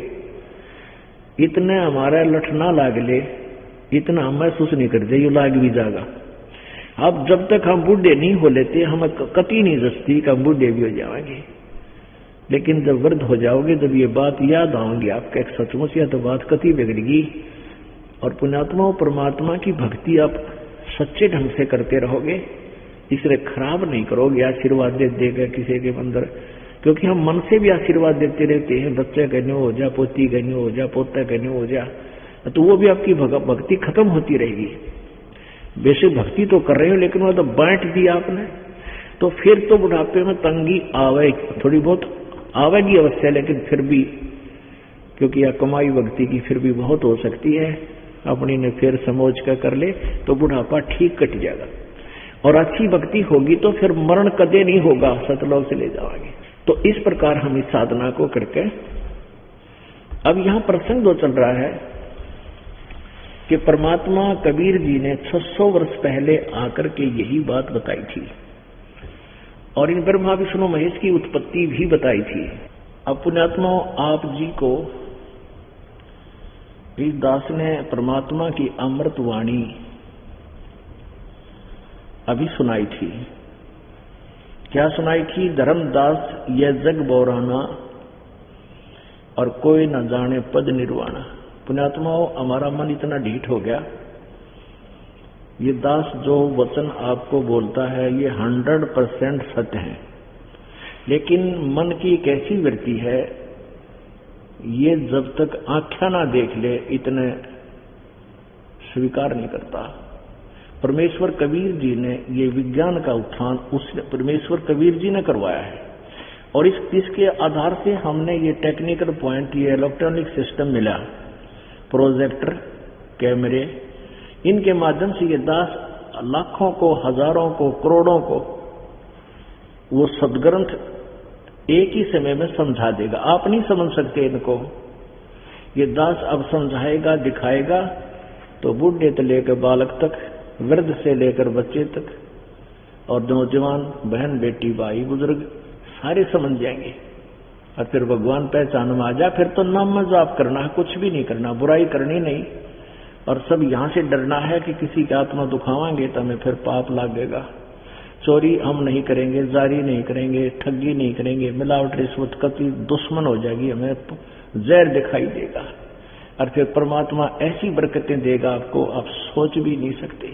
इतने हमारा लठ ना लागले, इतना हम महसूस नहीं करते, ये लाग भी जाएगा। अब जब तक हम बूढ़े नहीं हो लेते, हमें कति नहीं जस्ती कि हम बूढ़े भी हो जाएंगे। लेकिन जब वृद्ध हो जाओगे, जब ये बात याद आएंगी आपका एक सचमुच, या तो बात कति बिगड़ेगी। और पुण्यात्माओं, परमात्मा की भक्ति आप सच्चे ढंग से करते रहोगे, इसलिए खराब नहीं करोगे आशीर्वाद दे देगा किसी के अंदर, क्योंकि हम मन से भी आशीर्वाद देते रहते हैं, बच्चे कहने हो जा, पोती कहने हो जा, पोता कहने हो जा, तो वो भी आपकी भक्ति खत्म होती रहेगी। बेशक भक्ति तो कर रहे हो, लेकिन वो तो बांट दी आपने, तो फिर तो बुढ़ापे में तंगी आवेगी, थोड़ी बहुत आवेगी अवश्य, लेकिन फिर भी, क्योंकि यह कमाई भक्ति की फिर भी बहुत हो सकती है, अपनी ने फिर समझ कर ले तो बुढ़ापा ठीक कट जाएगा। और अच्छी भक्ति होगी तो फिर मरण कदे नहीं होगा, सतलोक से ले जाओगे। तो इस प्रकार हम इस साधना को करके, अब यहां प्रसंग जो चल रहा है कि परमात्मा कबीर जी ने 600 वर्ष पहले आकर के यही बात बताई थी, और इन ब्रह्मा विष्णु महेश की उत्पत्ति भी बताई थी। अब पुण्यात्माओं, आप जी को इस दास ने परमात्मा की अमृत वाणी अभी सुनाई थी। क्या सुनाई थी? धर्मदास यह जग बोराना, और कोई न जाने पद निर्वाणा। पुण्यात्माओं, हमारा मन इतना ढीठ हो गया, ये दास जो वचन आपको बोलता है ये 100% सत्य है, लेकिन मन की एक ऐसी वृत्ति है, ये जब तक आंखें ना देख ले इतने स्वीकार नहीं करता। परमेश्वर कबीर जी ने ये विज्ञान का उत्थान उसने परमेश्वर कबीर जी ने करवाया है, और इसके आधार से हमने ये टेक्निकल पॉइंट, ये इलेक्ट्रॉनिक सिस्टम मिला, प्रोजेक्टर, कैमरे, इनके माध्यम से ये दास लाखों को, हजारों को, करोड़ों को वो सदग्रंथ एक ही समय में समझा देगा। आप नहीं समझ सकते इनको, ये दास अब समझाएगा, दिखाएगा, तो बूढ़े से लेकर बालक तक, वृद्ध से लेकर बच्चे तक, और नौजवान, बहन, बेटी, भाई, बुजुर्ग सारे समझ जाएंगे। और फिर भगवान पहचान में आ जा, फिर तो नाम में जाप करना है, कुछ भी नहीं करना, बुराई करनी नहीं, और सब यहां से डरना है कि किसी की आत्मा दुखावांगे तो हमें फिर पाप लागेगा। चोरी हम नहीं करेंगे, जारी नहीं करेंगे, ठगी नहीं करेंगे, मिलावट रिश्वत कति दुश्मन हो जाएगी, हमें जहर दिखाई देगा। और फिर परमात्मा ऐसी बरकतें देगा आपको, आप सोच भी नहीं सकते।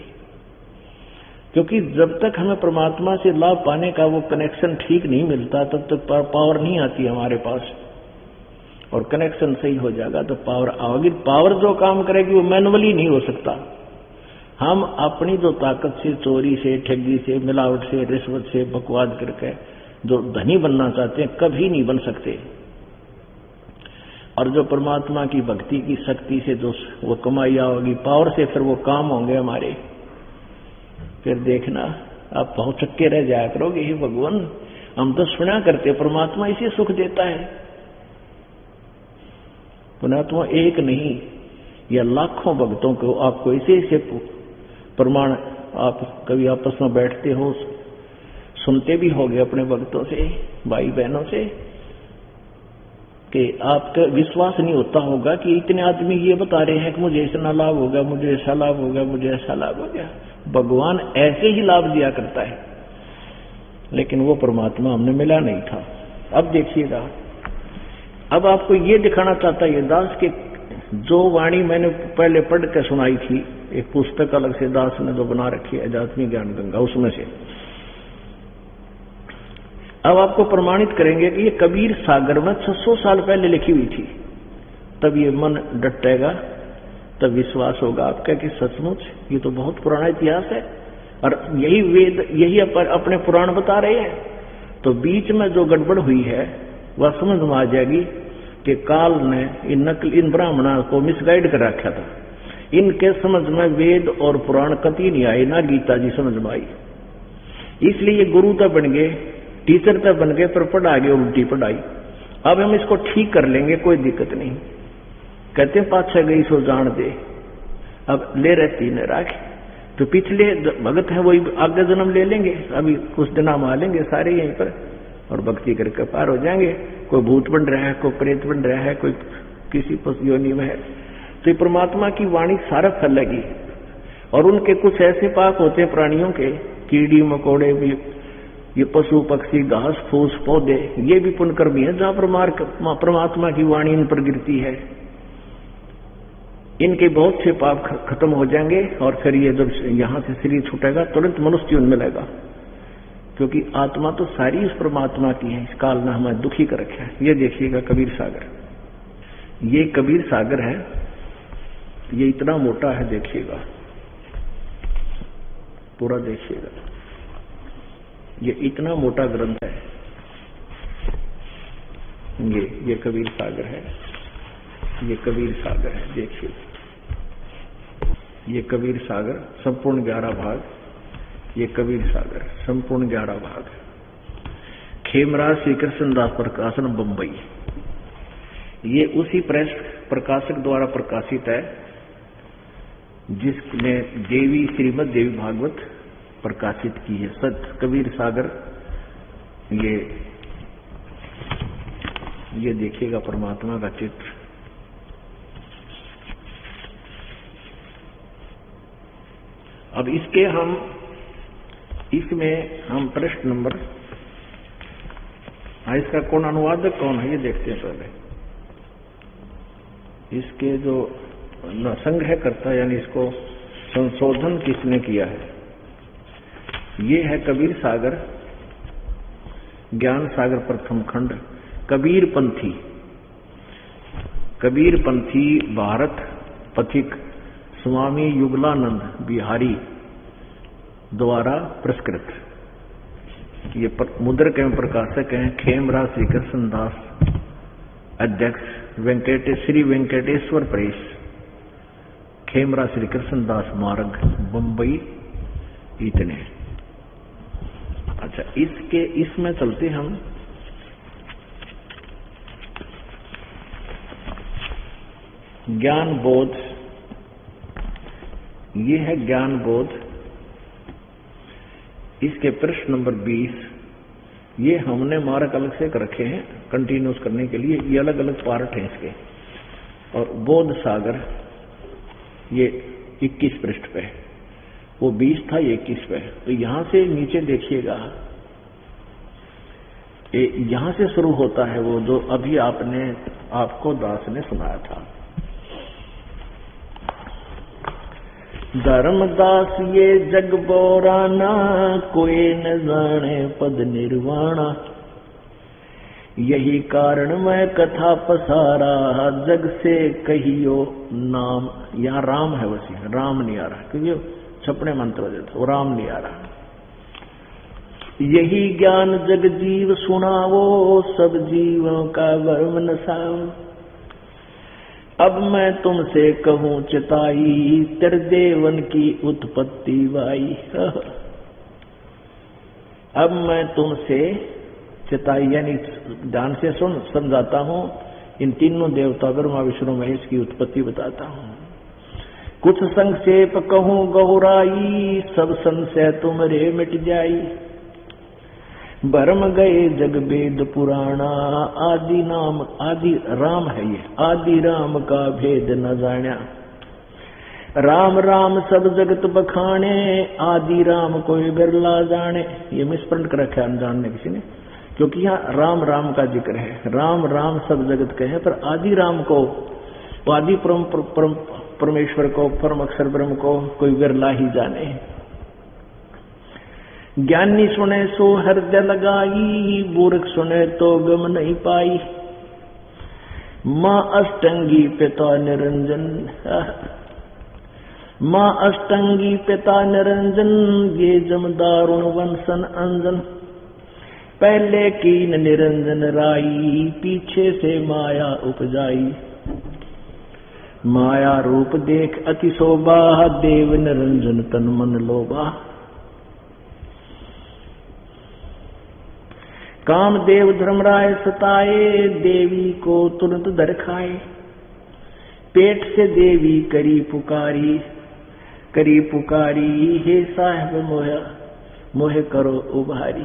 क्योंकि जब तक हमें परमात्मा से लाभ पाने का वो कनेक्शन ठीक नहीं मिलता, तब तक पावर नहीं आती हमारे पास। और कनेक्शन सही हो जाएगा तो पावर आएगी। पावर जो काम करेगी वो मैनुअली नहीं हो सकता। हम अपनी जो ताकत से, चोरी से, ठगी से, मिलावट से, रिश्वत से, बकवाद करके जो धनी बनना चाहते हैं, कभी नहीं बन सकते। और जो परमात्मा की भक्ति की शक्ति से जो वो कमाई होगी, पावर से फिर वो काम होंगे हमारे, फिर देखना आप बहुत चक्के रह जाया करोगे। हे भगवान, हम तो सुना करते परमात्मा इसे सुख देता है। परमात्मा एक नहीं या लाखों भक्तों को आपको इसे प्रमाण, आप कभी आपस में बैठते हो, सुनते भी होगे अपने भक्तों से, भाई बहनों से, कि आपका विश्वास नहीं होता होगा कि इतने आदमी ये बता रहे हैं कि मुझे ऐसा लाभ होगा, मुझे ऐसा लाभ होगा, मुझे ऐसा लाभ हो गया। भगवान ऐसे ही लाभ दिया करता है, लेकिन वो परमात्मा हमने मिला नहीं था। अब देखिएगा, अब आपको ये दिखाना चाहता है ये दास के जो वाणी मैंने पहले पढ़ के सुनाई थी, एक पुस्तक अलग से दास ने जो बना रखी है अध्यात्मिक ज्ञान गंगा, उसमें से अब आपको प्रमाणित करेंगे कि ये कबीर सागर में 600 साल पहले लिखी हुई थी। तब ये मन डटेगा, तब विश्वास होगा आपका कि सचमुच ये तो बहुत पुराना इतिहास है और यही वेद, यही अपने पुराण बता रहे हैं। तो बीच में जो गड़बड़ हुई है वह समझ में आ जाएगी कि काल ने इन ब्राह्मणों को मिसगाइड कर रखा था। इनके समझ में वेद और पुराण कति नहीं आए, ना गीता जी समझ में आई। इसलिए ये गुरु तब बन गए, टीचर तब बन गए, पर पढ़ा गए उल्टी पढ़ाई। अब हम इसको ठीक कर लेंगे, कोई दिक्कत नहीं। कहते हैं पाछे गई सो जान दे, अब ले रहती न राख। तो पिछले भगत है वही आगे जन्म ले लेंगे, अभी कुछ दिन हम आ लेंगे सारे यहीं पर और भक्ति करके पार हो जाएंगे। कोई भूत बन रहा है, कोई प्रेत बन रहा है, कोई किसी योनि में है। तो ये परमात्मा की वाणी सारा फैलेगी। और उनके कुछ ऐसे पाप होते हैं प्राणियों के, कीड़ी मकोड़े भी, ये पशु पक्षी, घास फूस पौधे, ये भी पुण्यकर्मी है जहां परमात्मा की वाणी इन पर गिरती है। इनके बहुत से पाप खत्म हो जाएंगे और फिर ये जब यहां से शरीर छूटेगा तुरंत मनुष्य जीवन मिलेगा। क्योंकि आत्मा तो सारी उस परमात्मा की है। इस काल ने हमें दुखी कर रखा है। ये देखिएगा कबीर सागर, ये कबीर सागर है, ये इतना मोटा है, देखिएगा पूरा देखिएगा, ये इतना मोटा ग्रंथ है। ये कबीर सागर है, ये कबीर सागर है, देखिए ये कबीर सागर संपूर्ण 11 भाग, ये कबीर सागर संपूर्ण 11 भाग। खेमराज श्री कृष्णदास प्रकाशन बंबई, ये उसी प्रेस प्रकाशक द्वारा प्रकाशित है जिसने देवी श्रीमद देवी भागवत प्रकाशित की है। सत कबीर सागर, ये देखिएगा परमात्मा का चित्र। अब इसमें हम प्रश्न नंबर, इसका कौन अनुवादक कौन है ये देखते हैं पहले। इसके जो संग्रह करता यानी इसको संशोधन किसने किया है, ये है कबीर सागर ज्ञान सागर प्रथम खंड, कबीर पंथी भारत पथिक स्वामी युगलानंद बिहारी द्वारा पुरस्कृत। ये मुद्रक एवं प्रकाशक हैं खेमराज श्री कृष्णदास, अध्यक्ष श्री वेंकटेश्वर प्रेस, खेमराज श्री कृष्णदास मार्ग बंबई, इतने। अच्छा, इसमें चलते हम। ज्ञान बोध, ये है ज्ञान बोध। इसके प्रश्न नंबर 20, ये हमने मार्क अलग से कर रखे हैं कंटिन्यूस करने के लिए, ये अलग अलग पार्ट हैं इसके। और बोध सागर ये 21 पृष्ठ पे, वो 20 था, ये 21 पे। तो यहां से नीचे देखिएगा, यहां से शुरू होता है वो जो अभी आपको दास ने सुनाया था। धर्मदास ये जग बोराना, कोई न जाने पद निर्वाणा। यही कारण मैं कथा पसारा, जग से कहियो नाम। यहाँ राम है, वैसे राम नहीं आ रहा, क्योंकि छपने मंत्र देता, वो राम नहीं आ रहा। यही ज्ञान जग जीव सुनावो, सब जीवों का वर्म नसाओ। अब मैं तुमसे कहूँ चिताई, त्रिदेवन की उत्पत्ति वाई। अब मैं तुमसे चिताई यानी ध्यान से सुन, समझाता हूँ। इन तीनों देवता ब्रह्मा विष्णु महेश की उत्पत्ति बताता हूँ। कुछ संक्षेप कहूँ गहुराई, सब संशय तुमरे मिट जाई। भरम गए जग वेद पुराणा, आदि नाम आदि राम है ये, आदि राम का भेद न जाना। राम राम सब जगत बखाने, आदि राम कोई बिरला जाने। ये मिसप्रिंट कर रखा है अनजान में किसी ने, क्योंकि यहाँ राम राम का जिक्र है। राम राम सब जगत कहे, पर आदि राम को, आदि परमेश्वर को, परम अक्षर ब्रह्म को कोई बिरला ही जाने। ज्ञानी सुने सो हृदय लगाई, मूर्ख सुने तो गम नहीं पाई। माँ अष्टंगी पिता निरंजन, माँ अष्टंगी पिता निरंजन। ये जम दारुण वंशन अंजन, पहले कीन निरंजन राई। पीछे से माया उपजाई, माया रूप देख अति शोभा। देव निरंजन तन मन लोभा। कामदेव धर्मराय सताए, देवी को तुरंत धर खाए। पेट से देवी करी पुकारी, करी पुकारी। हे साहिब मोह मोह करो उभारी।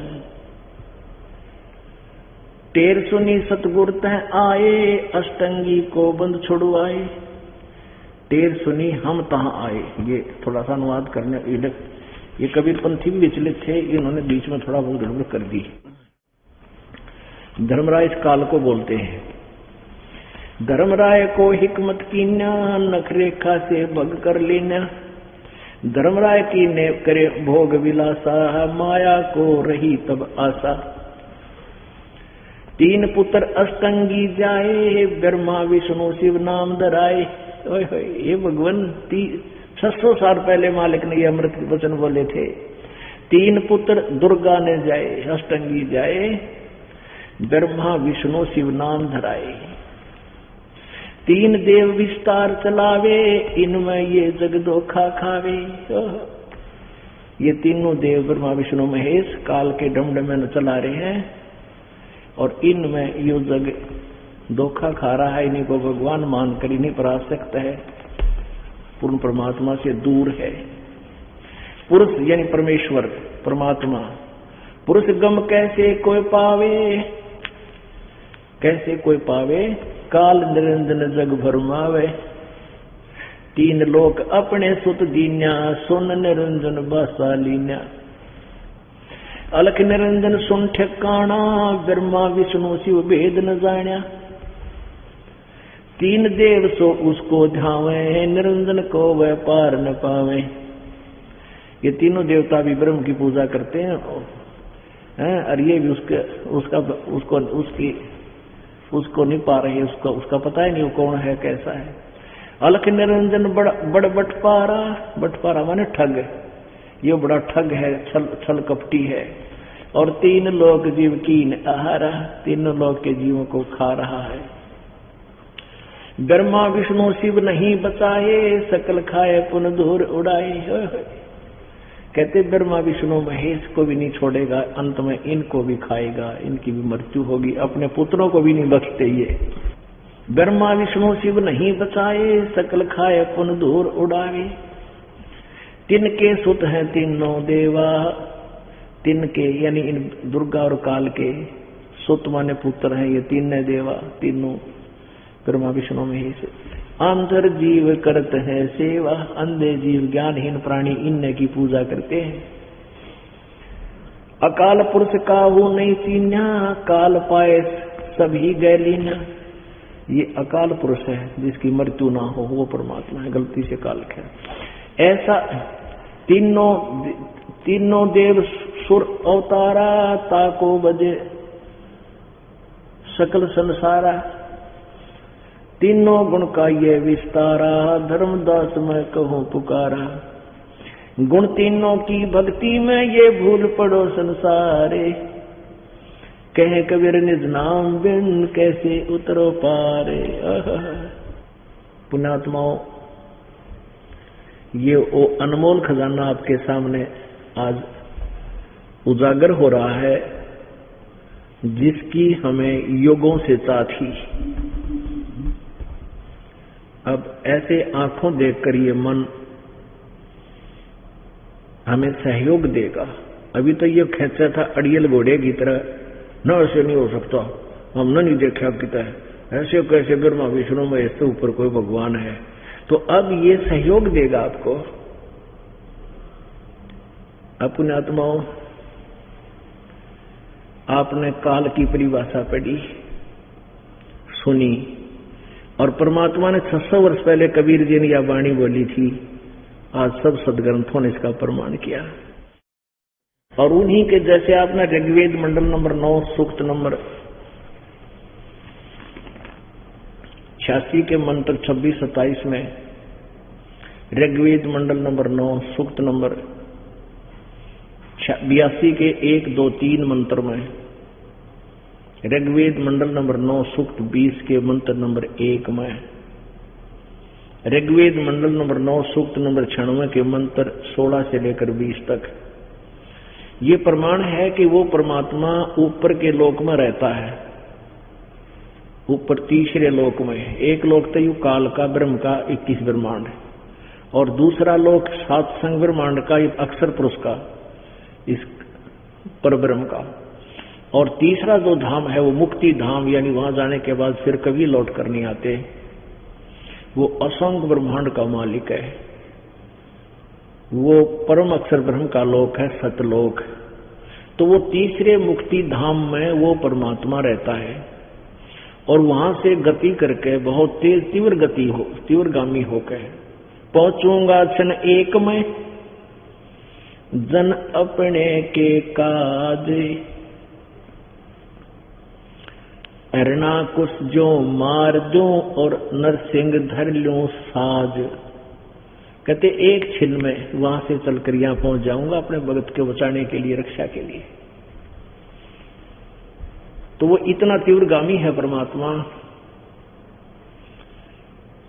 टेर सुनी सतगुर तह आए, अष्टंगी को बंद छुड़वाए। टेर सुनी हम तहां आए, ये थोड़ा सा अनुवाद करने, ये कबीरपंथी भी विचलित थे, इन्होंने बीच में थोड़ा बहुत गड़बड़ कर दी। धर्मराय इस काल को बोलते हैं। धर्मराय को हिकमत कीन्या, नख रेखा से भग कर लेना। धर्मराय की ने करे भोग विलासा, माया को रही तब आशा। तीन पुत्र अष्टंगी जाए, ब्रह्मा विष्णु शिव नाम धराए। ये भगवान 600 साल पहले मालिक ने ये अमृत वचन बोले थे। तीन पुत्र दुर्गा ने जाए, अष्टंगी जाए, ब्रह्मा विष्णु शिव नाम धराए। तीन देव विस्तार चलावे, इनमें ये जग धोखा खावे। ये तीनों देव ब्रह्मा विष्णु महेश काल के डमडमे में चला रहे हैं, और इनमें ये जग धोखा खा रहा है। इन्हीं को भगवान मानकर इन्हीं पर आसक्त है, पूर्ण परमात्मा से दूर है। पुरुष यानी परमेश्वर परमात्मा। पुरुष गम कैसे कोई पावे, कैसे कोई पावे। काल निरंजन जग भरमावे। तीन लोक अपने सुत दीन्या, सुन निरंजन बासा लीन्या। अलख निरंजन सुन ठिकाना, ब्रह्मा विष्णु शिव भेद न जाण्या। तीन देव सो उसको ध्यावे, निरंजन को वह पार न पावे। ये तीनों देवता भी ब्रह्म की पूजा करते हैं, और ये भी उसको नहीं पा रहे, उसका पता ही नहीं वो कौन है कैसा है। अलख निरंजन बड़ बटपारा माने ठग। ये बड़ा ठग है, छल कपटी है। और तीन लोक जीव कीन आहारा, तीनों लोक के जीवों को खा रहा है। ब्रह्मा विष्णु शिव नहीं बचाए, सकल खाए पुन धूर उड़ाए। कहते ब्रह्मा विष्णु महेश को भी नहीं छोड़ेगा, अंत में इनको भी खाएगा, इनकी भी मृत्यु होगी, अपने पुत्रों को भी नहीं बख्शते। ये ब्रह्मा विष्णु शिव नहीं बचाए, सकल खाए पुन धूर उड़ावे। तिनके सुत हैं तीनों देवा, तिनके यानी इन दुर्गा और काल के सुत माने पुत्र हैं ये तीन देवा, तीनों ब्रह्मा विष्णु महेश। आंधर जीव करत है सेवा, अंधे जीव ज्ञानहीन प्राणी इन्ने की पूजा करते हैं। अकाल पुरुष काहू नहीं चीन्या, काल पाए सभी गैलीना। ये अकाल पुरुष है जिसकी मृत्यु ना हो, वो परमात्मा है, गलती से काल है। ऐसा तीनों देव सुर अवतारा, ताको बजे सकल संसारा। तीनों गुण का ये विस्तारा, धर्मदास मैं कहूँ पुकारा। गुण तीनों की भक्ति में ये भूल पड़ो संसारे, कहे कबीर निज नाम बिन कैसे उतरो पारे। पुण्यात्माओं, ये वो अनमोल खजाना आपके सामने आज उजागर हो रहा है, जिसकी हमें युगों से चाह थी। अब ऐसे आंखों देखकर ये मन हमें सहयोग देगा। अभी तो ये खेचा था अड़ियल घोड़े की तरह, न ऐसे नहीं हो सकता, हमने नहीं देखा किता है, ऐसे कैसे ब्रह्मा विष्णु में इससे ऊपर कोई भगवान है। तो अब ये सहयोग देगा आपको। अपने आत्माओं, आपने काल की परिभाषा पढ़ी, सुनी, और परमात्मा ने 600 वर्ष पहले कबीर जी ने यह वाणी बोली थी। आज सब सदग्रंथों ने इसका प्रमाण किया। और उन्हीं के जैसे आपने ऋग्वेद मंडल नंबर 9 सूक्त नंबर 86 के मंत्र 26-27 में, ऋग्वेद मंडल नंबर 9 सूक्त नंबर 82 के 1, 2, 3 मंत्र में, ऋग्वेद मंडल नंबर 9 सूक्त 20 के मंत्र नंबर 1 में, ऋग्वेद मंडल नंबर 9 सूक्त नंबर 96 के मंत्र 16 से लेकर 20 तक ये प्रमाण है कि वो परमात्मा ऊपर के लोक में रहता है, ऊपर तीसरे लोक में। एक लोक तो यू काल का, ब्रह्म का 21 ब्रह्मांड, और दूसरा लोक 7 संग ब्रह्मांड का, अक्षर पुरुष का, इस पर ब्रह्म का। और तीसरा जो धाम है वो मुक्ति धाम, यानी वहां जाने के बाद फिर कभी लौट कर नहीं आते, वो असंख्य ब्रह्मांड का मालिक है। वो परम अक्षर ब्रह्म का लोक है, सतलोक। तो वो तीसरे मुक्ति धाम में वो परमात्मा रहता है, और वहां से गति करके बहुत तेज तीव्रगामी होकर पहुंचूंगा क्षण एक में, जन अपने के काज, अरना कुछ जो मार दूं और नरसिंह धर लूं साज। कहते एक छिन में वहां से चलकर यहां पहुंच जाऊंगा अपने भगत के बचाने के लिए, रक्षा के लिए। तो वो इतना तीव्रगामी है परमात्मा,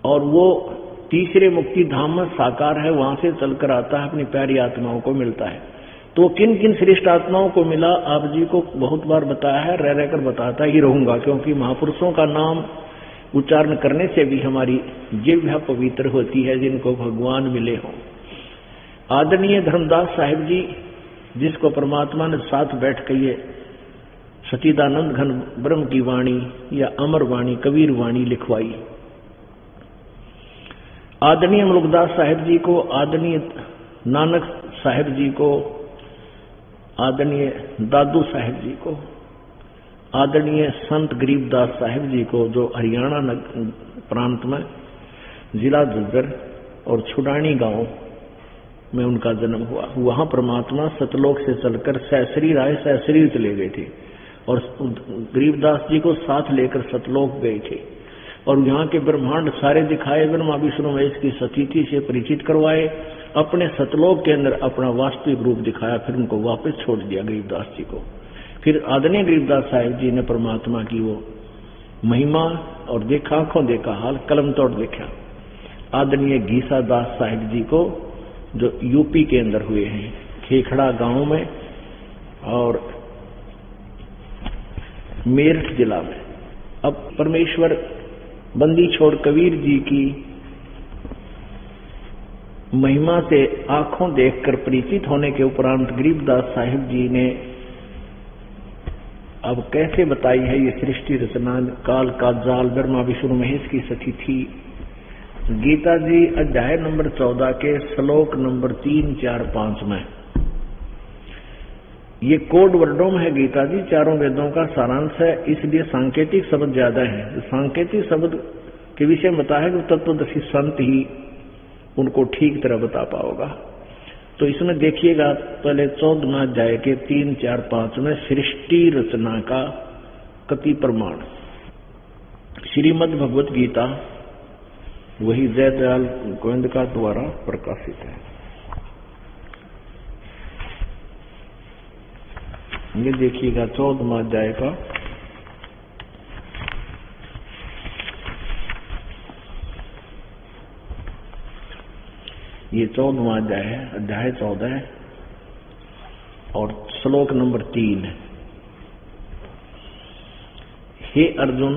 और वो तीसरे मुक्ति धाम में साकार है, वहां से चलकर आता है, अपनी प्यारी आत्माओं को मिलता है। तो किन किन श्रेष्ठ आत्माओं को मिला, आप जी को बहुत बार बताया है, रह रहकर बताता ही रहूंगा, क्योंकि महापुरुषों का नाम उच्चारण करने से भी हमारी जिह्वा पवित्र होती है, जिनको भगवान मिले हों। आदरणीय धर्मदास साहिब जी, जिसको परमात्मा ने साथ बैठ कर ये सच्चिदानंद घन ब्रह्म की वाणी या अमर वाणी, कबीर वाणी लिखवाई। आदरणीय मुलुकदास साहिब जी को, आदरणीय नानक साहिब जी को, आदरणीय दादू साहिब जी को, आदरणीय संत गरीबदास साहिब जी को, जो हरियाणा प्रांत में जिला झज्जर और छुडानी गांव में उनका जन्म हुआ। वहां परमात्मा सतलोक से चलकर सहसरी राय सहसरी चले गए थे, और गरीबदास जी को साथ लेकर सतलोक गए थे, और यहाँ के ब्रह्मांड सारे दिखाए, ब्रह्मा विष्णु महेश की सतीथि से परिचित करवाए, अपने सतलोक के अंदर अपना वास्तविक रूप दिखाया, फिर उनको वापस छोड़ दिया गरीबदास जी को। फिर आदरणीय गरीबदास साहिब जी ने परमात्मा की वो महिमा और देखा, आंखों देखा हाल, कलम तोड़ देखा। आदरणीय गीसा दास साहिब जी को, जो यूपी के अंदर हुए हैं, खेखड़ा गांव में और मेरठ जिला में। अब परमेश्वर बंदी छोड़ कबीर जी की महिमा से आंखों देखकर परिचित होने के उपरांत गरीबदास साहिब जी ने अब कैसे बताई है ये सृष्टि रचना, काल का जाल, ब्रह्मा विष्णु महेश की सती थी, गीता जी अध्याय नंबर 14 के श्लोक नंबर 3, 4, 5 में, ये कोड वर्डों में है गीता जी, चारों वेदों का सारांश है, इसलिए सांकेतिक शब्द ज्यादा है। सांकेतिक शब्द के विषय में बताया कि तत्वदर्शी संत ही उनको ठीक तरह बता पाओगा। तो इसमें देखिएगा पहले 14वां अध्याय के 3, 4, 5 में सृष्टि रचना का कति प्रमाण, श्रीमद् भगवत गीता वही जयदयाल गोविंदका द्वारा प्रकाशित है। ये देखिएगा 14वां अध्याय का ये 14वां अध्याय है, अध्याय 14 है और श्लोक नंबर 3 है। हे अर्जुन,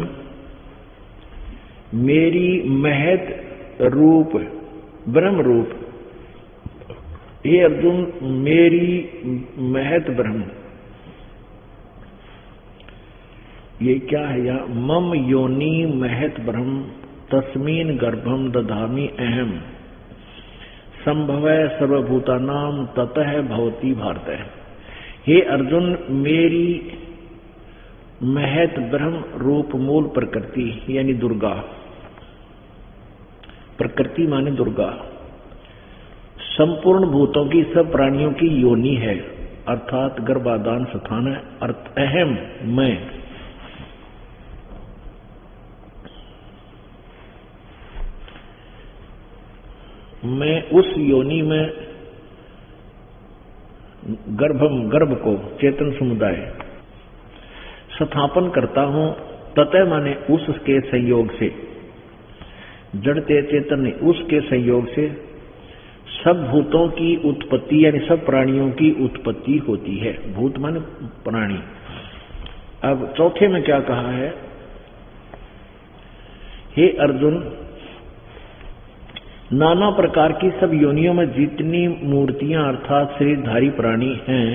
मेरी महत रूप ब्रह्म रूप, हे अर्जुन मेरी महत ब्रह्म, ये क्या है या मम योनि महत ब्रह्म तस्मीन गर्भम दधामि अहम संभवः सर्वभूतानाम ततः भवति भारत। हे अर्जुन, मेरी महत ब्रह्म रूप मूल प्रकृति यानी दुर्गा, प्रकृति माने दुर्गा, संपूर्ण भूतों की सब प्राणियों की योनि है, अर्थात गर्भाधान स्थान है। अर्थ अहम मैं उस योनि में गर्भ को चेतन समुदाय स्थापन करता हूं। ततः माने उसके संयोग से, जड़ते चेतन उसके संयोग से सब भूतों की उत्पत्ति यानी सब प्राणियों की उत्पत्ति होती है। भूत माने प्राणी। अब चौथे में क्या कहा है, हे अर्जुन, नाना प्रकार की सब योनियों में जितनी मूर्तियां अर्थात शरीरधारी प्राणी हैं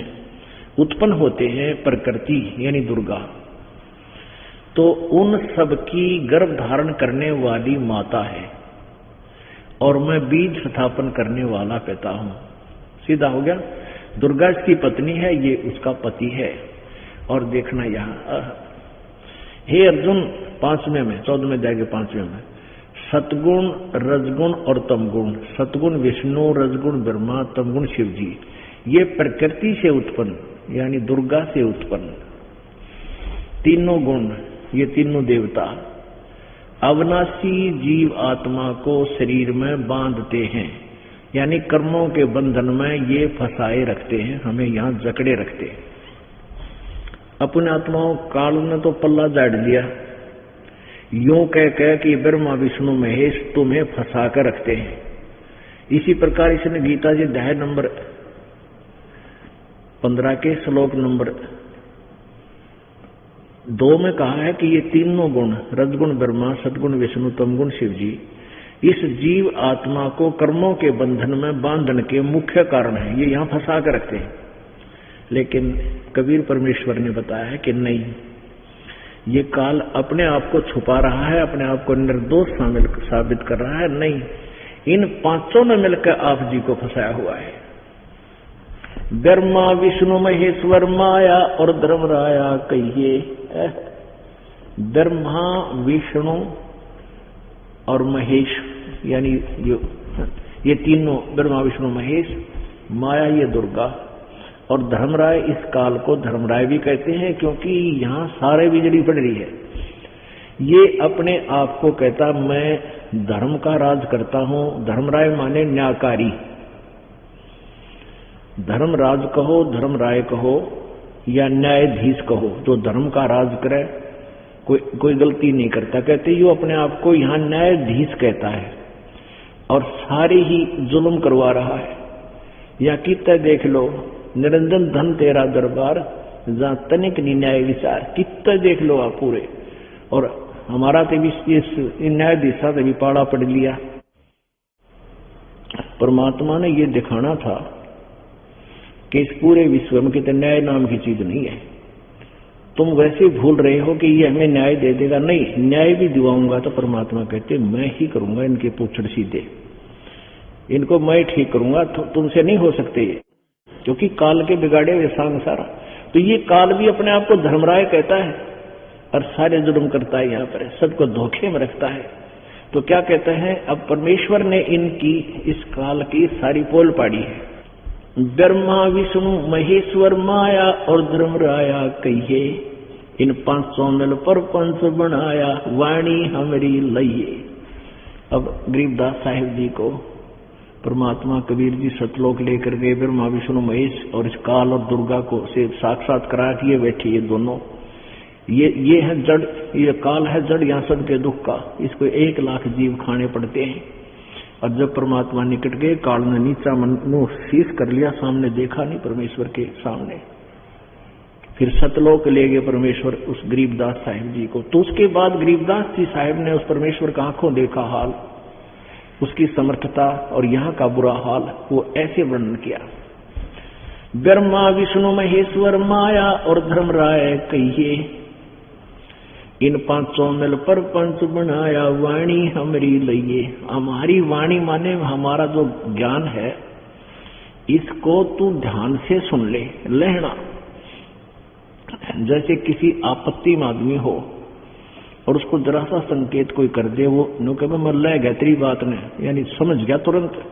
उत्पन्न होते हैं, प्रकृति यानी दुर्गा, तो उन सब की गर्भ धारण करने वाली माता है और मैं बीज स्थापन करने वाला पिता हूं। सीधा हो गया। दुर्गा इसकी पत्नी है, ये उसका पति है। और देखना यहां, हे अर्जुन 5वें में 14वें अध्याय के 5वें में, सतगुण रजगुण और तमगुण, सतगुण विष्णु, रजगुण ब्रह्मा, तमगुण शिव जी, ये प्रकृति से उत्पन्न यानी दुर्गा से उत्पन्न तीनों गुण, ये तीनों देवता अविनाशी जीव आत्मा को शरीर में बांधते हैं, यानी कर्मों के बंधन में ये फंसाए रखते हैं, हमें यहां जकड़े रखते हैं। अपने आत्माओं काल ने तो पल्ला झाड़ लिया, यूं कह कि ब्रह्मा विष्णु महेश तुम्हें फंसा कर रखते हैं। इसी प्रकार इसने गीता जी अध्याय नंबर 15 के श्लोक नंबर 2 में कहा है कि ये तीनों गुण रजगुण ब्रह्मा, सतगुण विष्णु, तमगुण शिव जी इस जीव आत्मा को कर्मों के बंधन में बांधने के मुख्य कारण है, ये यहां फंसा कर रखते हैं। लेकिन कबीर परमेश्वर ने बताया है कि नहीं, ये काल अपने आप को छुपा रहा है, अपने आप को निर्दोष साबित कर रहा है। नहीं, इन पांचों ने मिलकर आप जी को फंसाया हुआ है। ब्रह्मा विष्णु महेश्वर माया और धर्मराया कहिए। ब्रह्मा विष्णु और महेश यानी ये तीनों, ब्रह्मा विष्णु महेश, माया ये दुर्गा, और धर्मराय इस काल को धर्मराय भी कहते हैं क्योंकि यहां सारे बिजली पड़ रही है। ये अपने आप को कहता मैं धर्म का राज करता हूं। धर्मराय माने न्यायकारी, धर्मराज कहो, धर्मराय कहो या न्यायाधीश कहो, जो धर्म का राज करे, कोई गलती नहीं करता, कहते यो अपने आप को यहां न्यायाधीश कहता है और सारी ही जुल्म करवा रहा है। या कितना देख लो, निरंजन धन तेरा दरबार जहां तनिक न्याय विचार, कितना देख लो आप पूरे। और हमारा तो भी इस न्यायाधीशा से भी पाड़ा पड़ लिया। परमात्मा ने ये दिखाना था कि इस पूरे विश्व में कितने न्याय नाम की चीज नहीं है। तुम वैसे ही भूल रहे हो कि ये हमें न्याय दे देगा। नहीं, न्याय भी दिवाऊंगा तो परमात्मा कहते मैं ही करूंगा, इनके पूछड़ सीधे, इनको मैं ठीक करूंगा, तुमसे नहीं हो सकते ये, क्योंकि काल के बिगाड़े हुए संसार। तो ये काल भी अपने आप को धर्मराय कहता है और सारे जुर्म करता है, यहाँ पर सबको धोखे में रखता है। तो क्या कहते हैं, अब परमेश्वर ने इनकी इस काल की सारी पोल पाड़ी है। ब्रह्मा विष्णु महेश्वर माया और धर्मराया कहिए, इन 500 मिल पर पंच बनाया, वाणी हमारी लइए। अब गरीबदास साहिब जी को परमात्मा कबीर जी सतलोक लेकर गए, ब्रह्मा विष्णु महेश और इस काल और दुर्गा को से साक्षात करा के ये बैठी, ये दोनों ये है जड़, ये काल है जड़ यहाँ सबके दुख का, इसको 1 लाख जीव खाने पड़ते हैं। और जब परमात्मा निकट गए, काल ने नीचा मन शीश कर लिया, सामने देखा नहीं परमेश्वर के सामने। फिर सतलोक ले गए परमेश्वर उस गरीबदास साहिब जी को। तो उसके बाद गरीबदास जी साहिब ने उस परमेश्वर का आंखों देखा हाल, उसकी समर्थता और यहाँ का बुरा हाल, वो ऐसे वर्णन किया। ब्रह्मा विष्णु महेश्वर माया और धर्मराय कहिए, इन 500 मिल पर पंच बनाया, वाणी हमारी लइए। हमारी वाणी माने हमारा जो ज्ञान है, इसको तू ध्यान से सुन ले, लेना। जैसे किसी आपत्ति में आदमी हो और उसको जरा सा संकेत कोई कर दे, वो नो कहे मैं ले गया तेरी बात ने, यानी समझ गया तुरंत।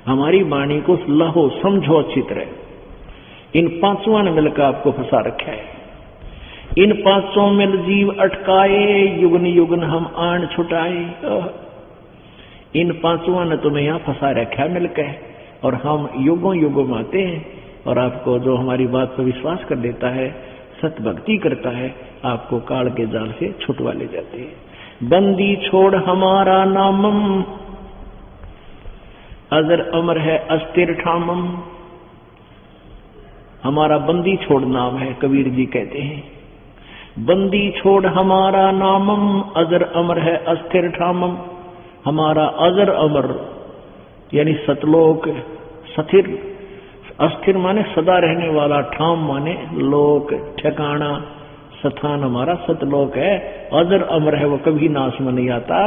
हमारी वाणी को लहो, समझो अच्छी तरह। इन 5वां ने मिलकर आपको फंसा रखा है। इन 500 मिल जीव अटकाए, युगन युगन हम आन छुटाए। इन 5वां ने तुम्हें यहाँ फंसा रखा है मिलकर, और हम युगों युगों में आते हैं और आपको जो हमारी बात पर विश्वास कर लेता है, सत भक्ति करता है, आपको काल के जाल से छुटवा ले जाते हैं। बंदी छोड़ हमारा नामम, अजर अमर है अस्थिर ठामम। हमारा बंदी छोड़ नाम है, कबीर जी कहते हैं। बंदी छोड़ हमारा नामम, अजर अमर है अस्थिर ठामम। हमारा अजर अमर यानी सतलोक, स्थिर, अस्थिर माने सदा रहने वाला, ठाम माने लोक, ठिकाना, स्थान हमारा सतलोक है। अजर अमर है, वो कभी नाश में नहीं आता।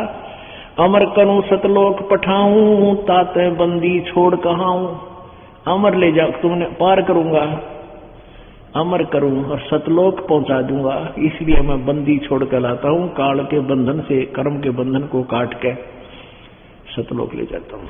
अमर करूं सतलोक पठाऊं, ताते बंदी छोड़ कहाऊं। अमर ले जा, तुमने पार करूंगा, अमर करूं और सतलोक पहुंचा दूंगा, इसलिए मैं बंदी छोड़ कर लाता हूं। काल के बंधन से, कर्म के बंधन को काट के सतलोक ले जाता हूं।